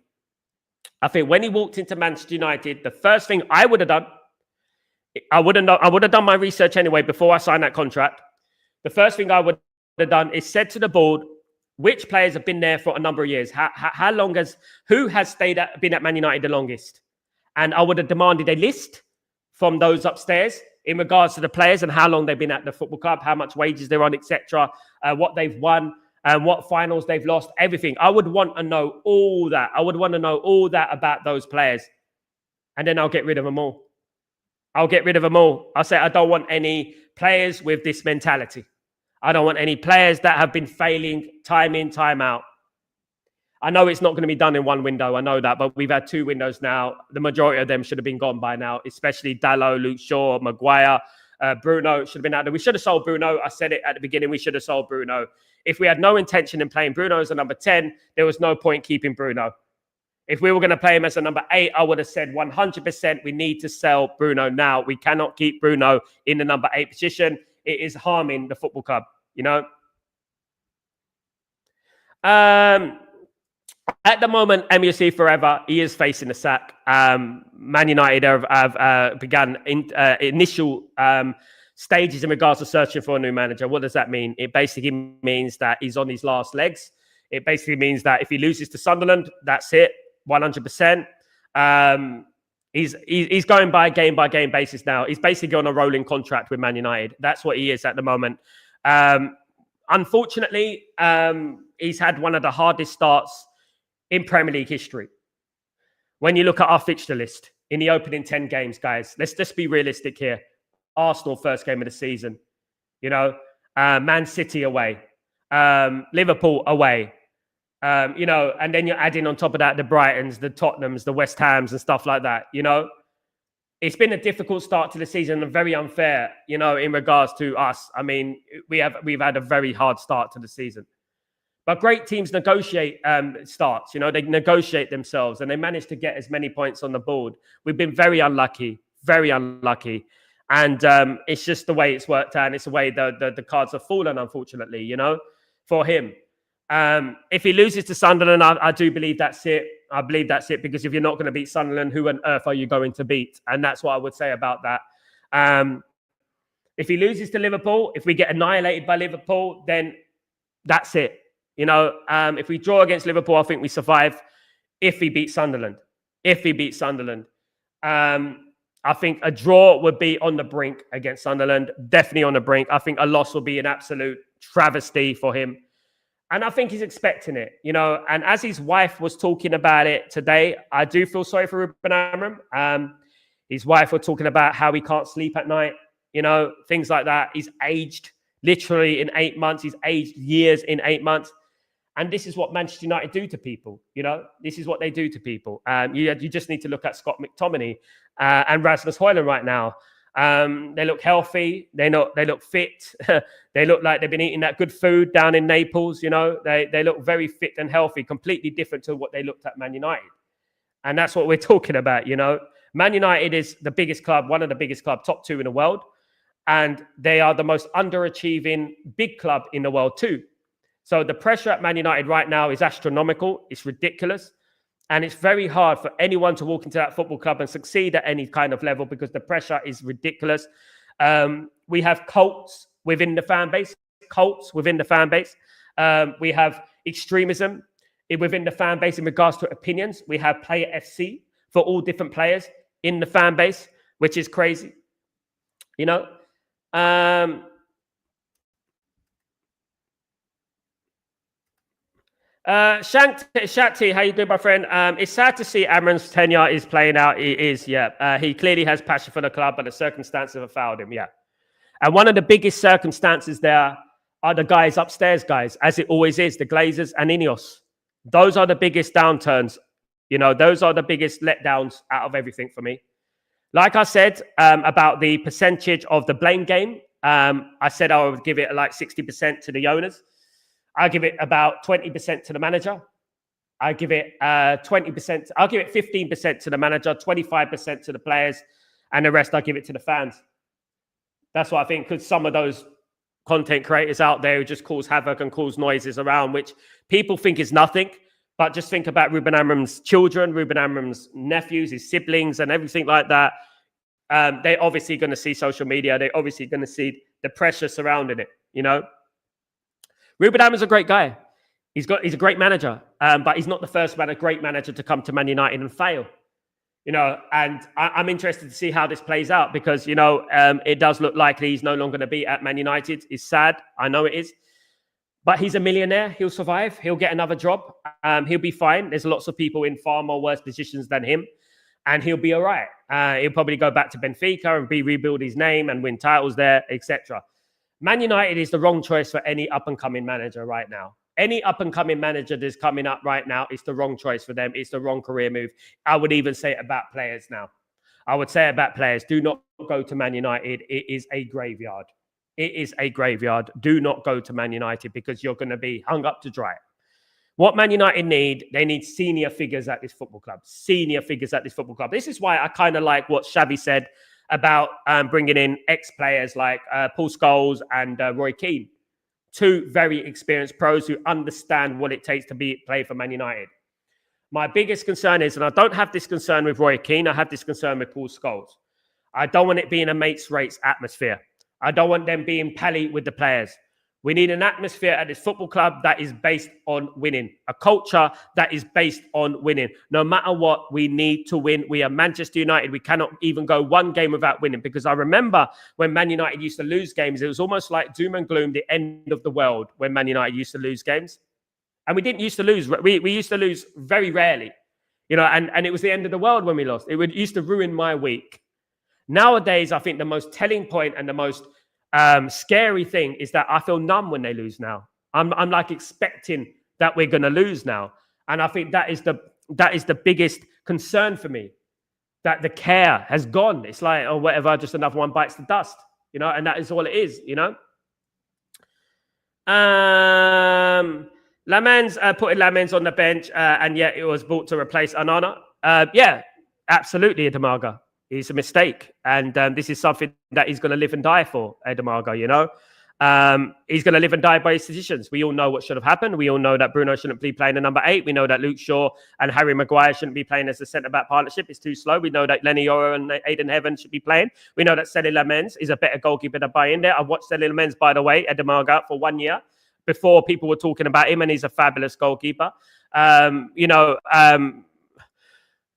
A: I think when he walked into Manchester United, the first thing I would have done, I would have done my research anyway before I signed that contract. The first thing I would have done is said to the board, which players have been there for a number of years? Who has been at Man United the longest? And I would have demanded a list from those upstairs in regards to the players and how long they've been at the football club, how much wages they're on, etc., what they've won, and what finals they've lost, everything. I would want to know all that. I would want to know all that about those players. And then I'll get rid of them all. I'll say I don't want any players with this mentality. I don't want any players that have been failing time in, time out. I know it's not going to be done in one window. I know that, but we've had 2 windows now. The majority of them should have been gone by now, especially Dalot, Luke Shaw, Maguire, Bruno should have been out there. We should have sold Bruno. I said it at the beginning. We should have sold Bruno. If we had no intention in playing Bruno as a number 10, there was no point keeping Bruno. If we were going to play him as a number 8, I would have said 100% we need to sell Bruno now. We cannot keep Bruno in the number 8 position. It is harming the football club, At the moment, MUC forever. He is facing the sack. Man United have begun initial stages in regards to searching for a new manager. What does that mean? It basically means that he's on his last legs. It basically means that if he loses to Sunderland, that's it, 100%. He's going by game basis now. He's basically on a rolling contract with Man United. That's what he is at the moment. Unfortunately, he's had one of the hardest starts in Premier League history. When you look at our fixture list in the opening 10 games, guys, let's just be realistic here. Arsenal, first game of the season. Man City away. Liverpool away. And then you're adding on top of that the Brightons, the Tottenhams, the West Hams and stuff like that, It's been a difficult start to the season and very unfair, in regards to us. I mean, we've had a very hard start to the season. But great teams negotiate starts, they negotiate themselves and they manage to get as many points on the board. We've been very unlucky. And it's just the way it's worked out. And it's the way the cards have fallen, unfortunately, for him. If he loses to Sunderland, I do believe that's it. I believe that's it, because if you're not going to beat Sunderland, who on earth are you going to beat? And that's what I would say about that. If he loses to Liverpool, if we get annihilated by Liverpool, then that's it. If we draw against Liverpool, I think we survive. If he beats Sunderland, I think a draw would be on the brink against Sunderland, definitely on the brink. I think a loss will be an absolute travesty for him. And I think he's expecting it, and as his wife was talking about it today, I do feel sorry for Ruben Amorim. His wife was talking about how he can't sleep at night, things like that. He's aged literally in 8 months. He's aged years in 8 months. And this is what Manchester United do to people. This is what they do to people. You just need to look at Scott McTominay and Rasmus Højlund right now. They look healthy. They look fit. They look like they've been eating that good food down in Naples. They look very fit and healthy, completely different to what they looked at Man United. And that's what we're talking about. Man United is the biggest club, one of the biggest clubs, top 2 in the world. And they are the most underachieving big club in the world too. So the pressure at Man United right now is astronomical. It's ridiculous. And it's very hard for anyone to walk into that football club and succeed at any kind of level because the pressure is ridiculous. We have cults within the fan base. We have extremism within the fan base in regards to opinions. We have player FC for all different players in the fan base, which is crazy. Shakti, how you doing, my friend? It's sad to see Amorim's tenure is playing out. It is, yeah. He clearly has passion for the club, but the circumstances have failed him, yeah. And one of the biggest circumstances there are the guys upstairs, guys, as it always is, the Glazers and Ineos. Those are the biggest downturns. Those are the biggest letdowns out of everything for me. Like I said about the percentage of the blame game, I said I would give it like 60% to the owners. I give it about 20% to the manager. I give it 20%. I'll give it 15% to the manager, 25% to the players, and the rest I give it to the fans. That's what I think, because some of those content creators out there who just cause havoc and cause noises around, which people think is nothing. But just think about Ruben Amorim's children, Ruben Amorim's nephews, his siblings, and everything like that. They're obviously going to see social media. They're obviously going to see the pressure surrounding it. Ruben Amorim's a great guy. He's a great manager, but he's not the first great manager to come to Man United and fail. And I'm interested to see how this plays out because, it does look likely he's no longer going to be at Man United. It's sad. I know it is. But he's a millionaire. He'll survive. He'll get another job. He'll be fine. There's lots of people in far more worse positions than him. And he'll be all right. He'll probably go back to Benfica and rebuild his name and win titles there, etc. Man United is the wrong choice for any up-and-coming manager right now. Any up-and-coming manager that's coming up right now, it's the wrong choice for them. It's the wrong career move. I would even say it about players now. I would say about players, do not go to Man United. It is a graveyard. It is a graveyard. Do not go to Man United because you're going to be hung up to dry. What Man United need, they need senior figures at this football club. Senior figures at this football club. This is why I kind of like what Xavi said about bringing in ex-players like Paul Scholes and Roy Keane. 2 very experienced pros who understand what it takes to play for Man United. My biggest concern is, and I don't have this concern with Roy Keane, I have this concern with Paul Scholes. I don't want it being a mates race atmosphere. I don't want them being pally with the players. We need an atmosphere at this football club that is based on winning. A culture that is based on winning. No matter what, we need to win. We are Manchester United. We cannot even go one game without winning. Because I remember when Man United used to lose games, it was almost like doom and gloom, the end of the world when Man United used to lose games. And we didn't used to lose. We used to lose very rarely. And it was the end of the world when we lost. It used to ruin my week. Nowadays, I think the most telling point and the most scary thing is that I feel numb when they lose now. I'm like expecting that we're going to lose now. And I think that is the biggest concern for me, that the care has gone. It's like, oh, whatever, just another one bites the dust, and that is all it is, Lamens putting Lamens on the bench, and yet it was brought to replace Anana. Yeah, absolutely, Edamaga. It's a mistake. And this is something that he's going to live and die for, Edamaga, He's going to live and die by his decisions. We all know what should have happened. We all know that Bruno shouldn't be playing the number 8. We know that Luke Shaw and Harry Maguire shouldn't be playing as a centre-back partnership. It's too slow. We know that Lenny Yoro and Aidan Heaven should be playing. We know that Celi Lamens is a better goalkeeper to buy in there. I've watched Celi Lamens, by the way, Edamaga, for 1 year before people were talking about him, and he's a fabulous goalkeeper.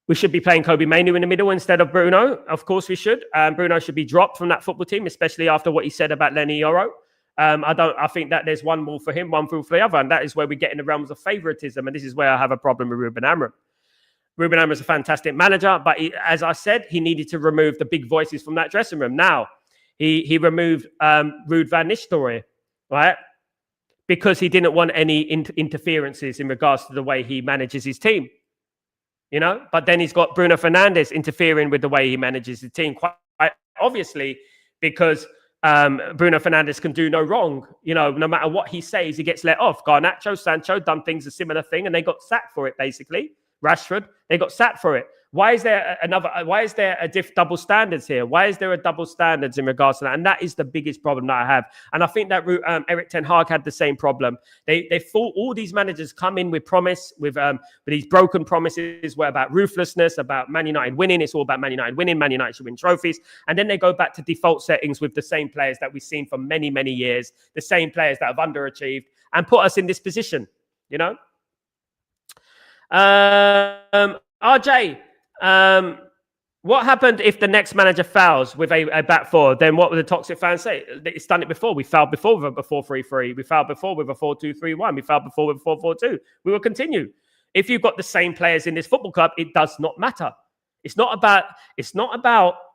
A: We should be playing Kobe Mainoo in the middle instead of Bruno. Of course we should. Bruno should be dropped from that football team, especially after what he said about Lenny Yoro. I think that there's one more for him, one for the other. And that is where we get in the realms of favoritism. And this is where I have a problem with Ruben Amorim. Ruben Amorim is a fantastic manager, but as I said, he needed to remove the big voices from that dressing room. Now, he removed Ruud van Nistelrooy, right? because he didn't want any interferences in regards to the way he manages his team. You know, but then he's got Bruno Fernandes interfering with the way he manages the team, quite obviously, because Bruno Fernandes can do no wrong. You know, no matter what he says, he gets let off. Garnacho, Sancho done things a similar thing, and they got sacked for it. Basically, Rashford, they got sacked for it. Why is there double standards here? Why is there a double standards in regards to that? And that is the biggest problem that I have. And I think that Eric Ten Hag had the same problem. They thought all these managers come in with promise, with these broken promises, were about ruthlessness, about Man United winning. It's all about Man United winning. Man United should win trophies. And then they go back to default settings with the same players that we've seen for many, many years, the same players that have underachieved and put us in this position, you know? RJ, what happened if the next manager fouls with a back four? Then what would the toxic fans say? It's done it before. We fouled before with a 4-3-3. We fouled before with a 4-2-3-1. We fouled before with a 4-4-2. We will continue. If you've got the same players in this football club, it does not matter. It's not about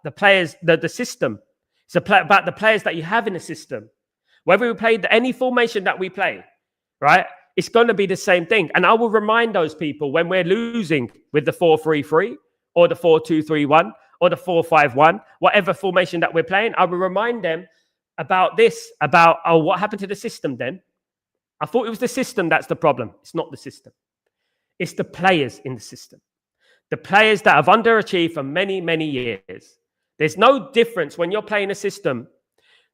A: the players, the system. It's about the players that you have in the system. Whether we play any formation that we play, right? It's going to be the same thing. And I will remind those people when we're losing with the 4-3-3 or the 4-2-3-1 or the 4-5-1, whatever formation that we're playing, I will remind them about this, about, oh, what happened to the system then? I thought it was the system that's the problem. It's not the system. It's the players in the system. The players that have underachieved for many, many years. There's no difference when you're playing a system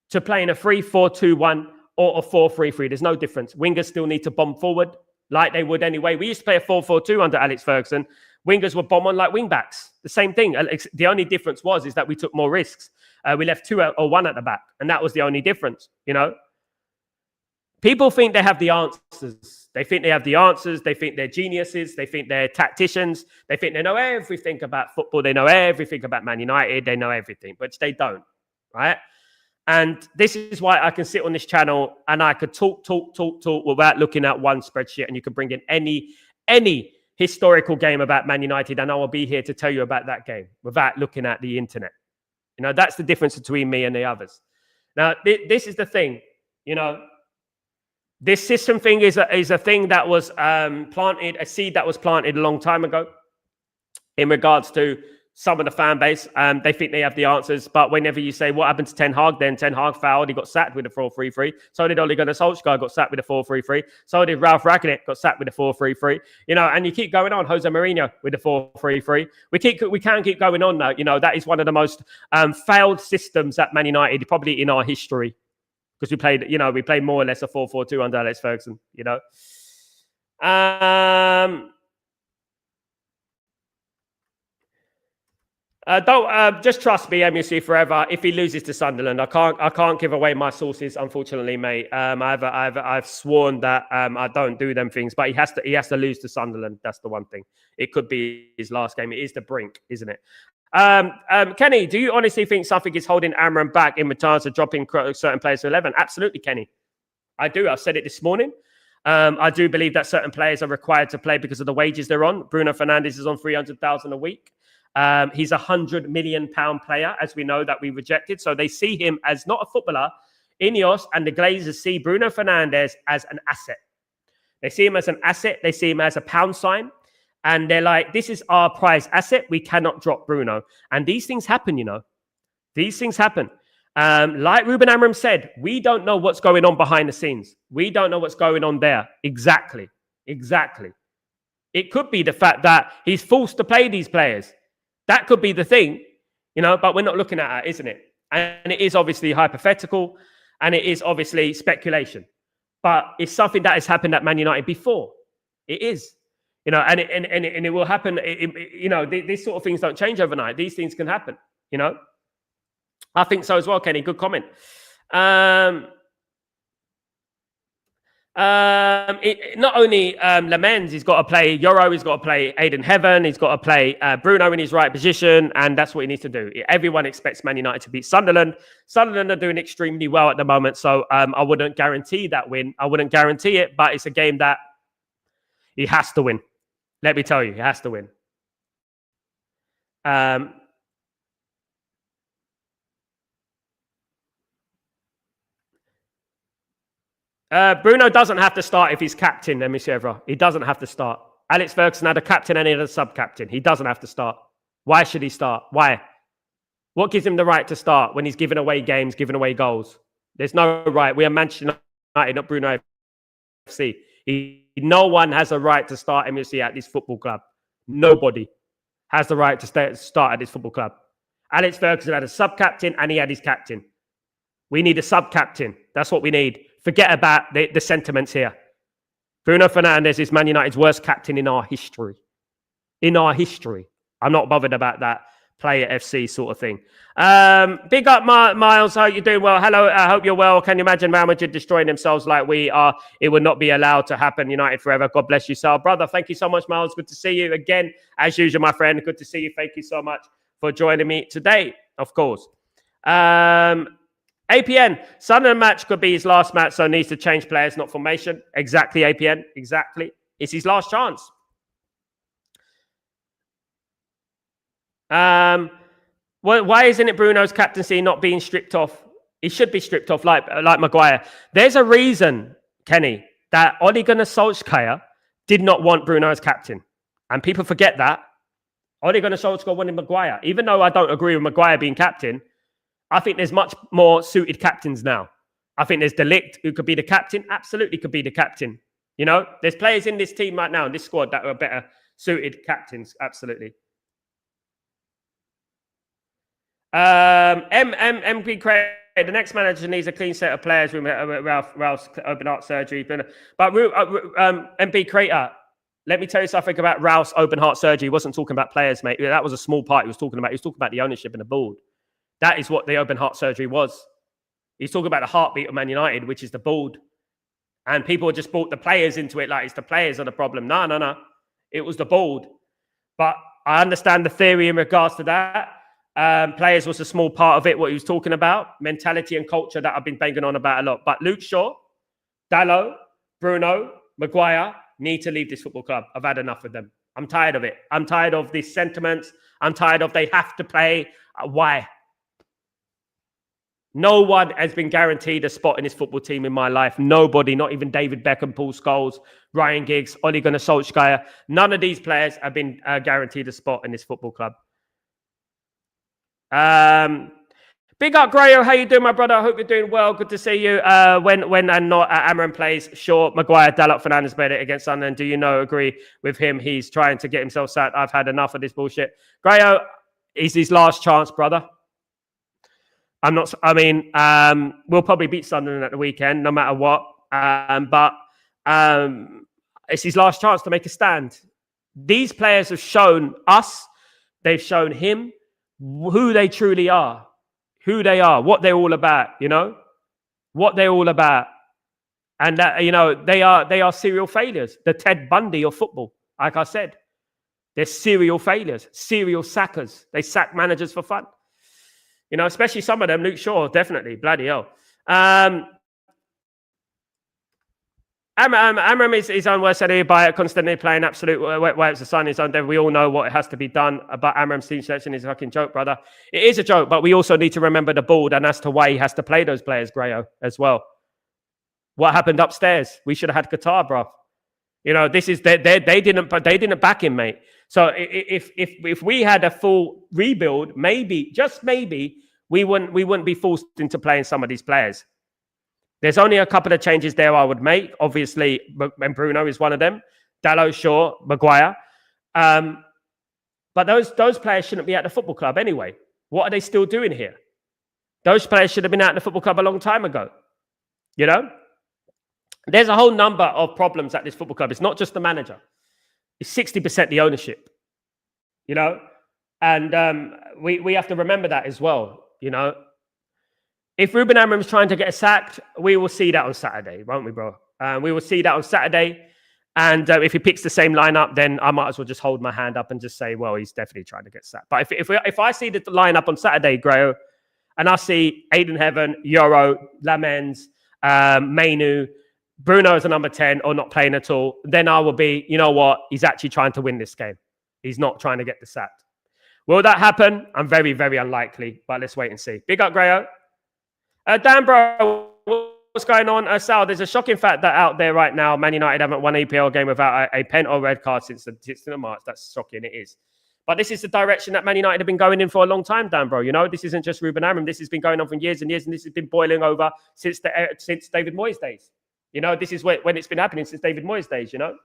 A: to playing a 3-4-2-1 or a 4-3-3. There's no difference. Wingers still need to bomb forward like they would anyway. We used to play a 4-4-2 under Alex Ferguson. Wingers would bomb on like wingbacks. The same thing. The only difference is that we took more risks. We left 2 or 1 at the back, and that was the only difference, you know? People think they have the answers. They think they have the answers. They think they're geniuses. They think they're tacticians. They think they know everything about football. They know everything about Man United. They know everything, which they don't, right? And this is why I can sit on this channel and I could talk without looking at one spreadsheet. And you can bring in any historical game about Man United, and I will be here to tell you about that game without looking at the internet. You know, that's the difference between me and the others. Now, this is the thing, you know, this system thing is a thing that was planted, a seed that was planted a long time ago in regards to some of the fan base. They think they have the answers, but whenever you say what happened to Ten Hag, then Ten Hag fouled. He got sacked with a 4-3-3. So did Ole Gunnar Solskjaer, got sacked with a 4-3-3. So did Ralf Rangnick, got sacked with a 4-3-3. You know, and you keep going on. Jose Mourinho with a 4-3-3. We can keep going on now. You know, that is one of the most failed systems at Man United, probably in our history, because we played more or less a 4-4-2 under Alex Ferguson. You know. Don't just trust me, MUC forever. If he loses to Sunderland, I can't give away my sources, unfortunately, mate. I've sworn that I don't do them things, but he has to lose to Sunderland. That's the one thing. It could be his last game. It is the brink, isn't it? Kenny, do you honestly think something is holding Amorim back in regards to dropping certain players to 11? Absolutely, Kenny. I do. I've said it this morning. I do believe that certain players are required to play because of the wages they're on. Bruno Fernandes is on 300,000 a week. He's a £100 million player, as we know, that we rejected. So they see him as not a footballer. Ineos and the Glazers see Bruno Fernandes as an asset. They see him as an asset. They see him as a pound sign. And they're like, this is our prize asset. We cannot drop Bruno. And these things happen, you know. These things happen. Like Ruben Amorim said, we don't know what's going on behind the scenes. We don't know what's going on there. Exactly. It could be the fact that he's forced to play these players. That could be the thing, you know, but we're not looking at it, isn't it? And it is obviously hypothetical and it is obviously speculation. But it's something that has happened at Man United before. It is, you know, and it will happen. You know, these sort of things don't change overnight. These things can happen, you know. I think so as well, Kenny. Good comment. Not only Lamens, he's got to play Euro, he's got to play Aiden Heaven, he's got to play Bruno in his right position, and that's what he needs to do. Everyone expects Man United to beat Sunderland. Sunderland are doing extremely well at the moment, so I wouldn't guarantee that win. I wouldn't guarantee it, but it's a game that he has to win. Let me tell you, he has to win. Bruno doesn't have to start if he's captain, Monsieur. He doesn't have to start. Alex Ferguson had a captain and he had a sub-captain. He doesn't have to start. Why should he start? Why? What gives him the right to start when he's giving away games, giving away goals? There's no right. We are Manchester United, not Bruno FC. No one has a right to start MSC at this football club. Nobody has the right to start at this football club. Alex Ferguson had a sub-captain and he had his captain. We need a sub-captain. That's what we need. Forget about the sentiments here. Bruno Fernandes is Man United's worst captain in our history. In our history. I'm not bothered about that player FC sort of thing. Big up, Miles. Hope you're doing well. Hello. I hope you're well. Can you imagine Real Madrid destroying themselves like we are? It would not be allowed to happen. United forever. God bless you, Sal. Brother, thank you so much, Miles. Good to see you again. As usual, my friend. Good to see you. Thank you so much for joining me today, of course. APN, Sunderland match could be his last match, so needs to change players, not formation. Exactly, APN. Exactly. It's his last chance. Why isn't it Bruno's captaincy not being stripped off? He should be stripped off like Maguire. There's a reason, Kenny, that Ole Gunnar Solskjaer did not want Bruno as captain. And people forget that. Ole Gunnar Solskjaer wanted Maguire. Even though I don't agree with Maguire being captain, I think there's much more suited captains now. I think there's De Ligt who could be the captain. Absolutely could be the captain. You know, there's players in this team right now, in this squad, that are better suited captains. Absolutely. MP Craig, the next manager needs a clean set of players with Ralph's open heart surgery. But MP Crater, let me tell you something about Ralph's open heart surgery. He wasn't talking about players, mate. That was a small part he was talking about. He was talking about the ownership and the board. That is what the open heart surgery was. He's talking about the heartbeat of Man United, which is the board. And people just brought the players into it like it's the players are the problem. No. It was the board. But I understand the theory in regards to that. Players was a small part of it, what he was talking about. Mentality and culture that I've been banging on about a lot. But Luke Shaw, Dalot, Bruno, Maguire need to leave this football club. I've had enough of them. I'm tired of it. I'm tired of these sentiments. I'm tired of they have to play. Why? No one has been guaranteed a spot in this football team in my life. Nobody, not even David Beckham, Paul Scholes, Ryan Giggs, Ole Gunnar Solskjaer. None of these players have been guaranteed a spot in this football club. Big up, Grayo. How you doing, my brother? I hope you're doing well. Good to see you. When and not Amorim plays, sure, Maguire, Dalot, Fernandes better against Sunderland. Do you agree with him? He's trying to get himself sacked. I've had enough of this bullshit. Grayo, is his last chance, brother. We'll probably beat Sunderland at the weekend, no matter what. But it's his last chance to make a stand. These players have shown us, they've shown him who they truly are, what they're all about, what they're all about. And that, they are serial failures. The Ted Bundy of football, like I said. They're serial failures, serial sackers. They sack managers for fun. Especially some of them, Luke Shaw, definitely. Bloody hell. Amorim is his own worst enemy by constantly playing absolute wipes the sun his own devil. We all know what has to be done. But Amorim's team selection is a fucking joke, brother. It is a joke, but we also need to remember the board and as to why he has to play those players, Grayo, as well. What happened upstairs? We should have had Qatar, bro. This is they didn't back him, mate. So if we had a full rebuild, maybe, just maybe, we wouldn't be forced into playing some of these players. There's only a couple of changes there I would make. Obviously, and Bruno is one of them. Dalot, Shaw, Maguire. But those players shouldn't be at the football club anyway. What are they still doing here? Those players should have been at the football club a long time ago. There's a whole number of problems at this football club. It's not just the manager. It's 60% the ownership. And we have to remember that as well. If Ruben Amorim is trying to get sacked, we will see that on Saturday, won't we, bro? We will see that on Saturday. And if he picks the same lineup, then I might as well just hold my hand up and just say, well, he's definitely trying to get sacked. But if I see the lineup on Saturday, Grayo, and I see Aiden Heaven, Yoro, Lamens, Mainu, Bruno as a number 10 or not playing at all, then I will be, you know what? He's actually trying to win this game. He's not trying to get the sacked. Will that happen? I'm very, very unlikely, but let's wait and see. Big up, Grayo. Dan, bro, will what's going on, Sal? There's a shocking fact that out there right now, Man United haven't won an EPL game without a pen or red card since the March. That's shocking. It is. But this is the direction that Man United have been going in for a long time, Dan, bro. You know, this isn't just Ruben Amorim. This has been going on for years and years, and this has been boiling over since David Moyes' days. You know, this is when it's been happening since David Moyes' days, you know.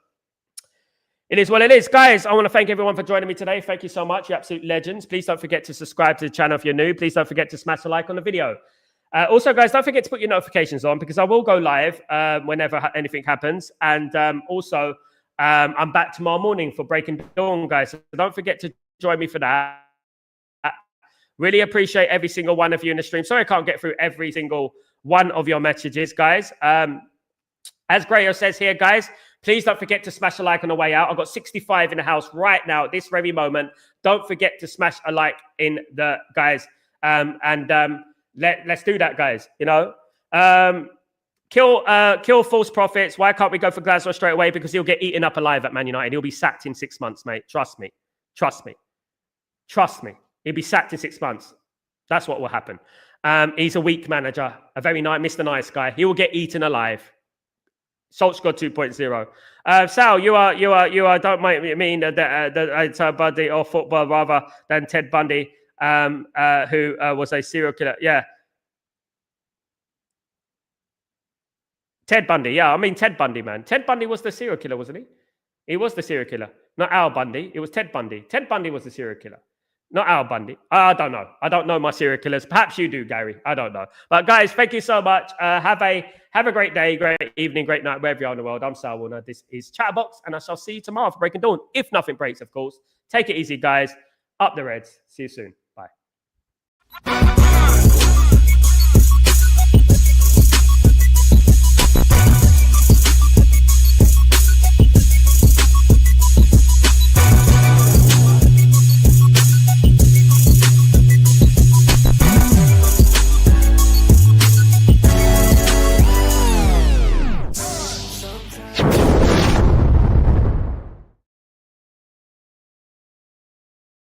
A: It is what it is. Guys, I want to thank everyone for joining me today. Thank you so much. You're absolute legends. Please don't forget to subscribe to the channel if you're new. Please don't forget to smash a like on the video. Also, guys, don't forget to put your notifications on because I will go live whenever anything happens. And also, I'm back tomorrow morning for Breaking Dawn, guys. So don't forget to join me for that. Really appreciate every single one of you in the stream. Sorry I can't get through every single one of your messages, guys. As Grayo says here, guys, please don't forget to smash a like on the way out. I've got 65 in the house right now at this very moment. Don't forget to smash a like in the guys. Let's do that, guys. You know, kill false prophets. Why can't we go for Glazer straight away? Because he'll get eaten up alive at Man United. He'll be sacked in 6 months, mate. Trust me. Trust me. Trust me. He'll be sacked in 6 months. That's what will happen. He's a weak manager, a very nice, Mr. Nice guy. He will get eaten alive. Salt Squad 2.0. Sal, you are. Don't mean that Bundy or football rather than Ted Bundy, who was a serial killer. Yeah, Ted Bundy. Yeah, I mean Ted Bundy, man. Ted Bundy was the serial killer, wasn't he? He was the serial killer, not Al Bundy. It was Ted Bundy. Ted Bundy was the serial killer. Not Al Bundy. I don't know. I don't know my serial killers. Perhaps you do, Gary. I don't know. But guys, thank you so much. Have a great day, great evening, great night, wherever you are in the world. I'm Sal Warner. This is Chatterbox, and I shall see you tomorrow for Breaking Dawn. If nothing breaks, of course. Take it easy, guys. Up the Reds. See you soon. Bye.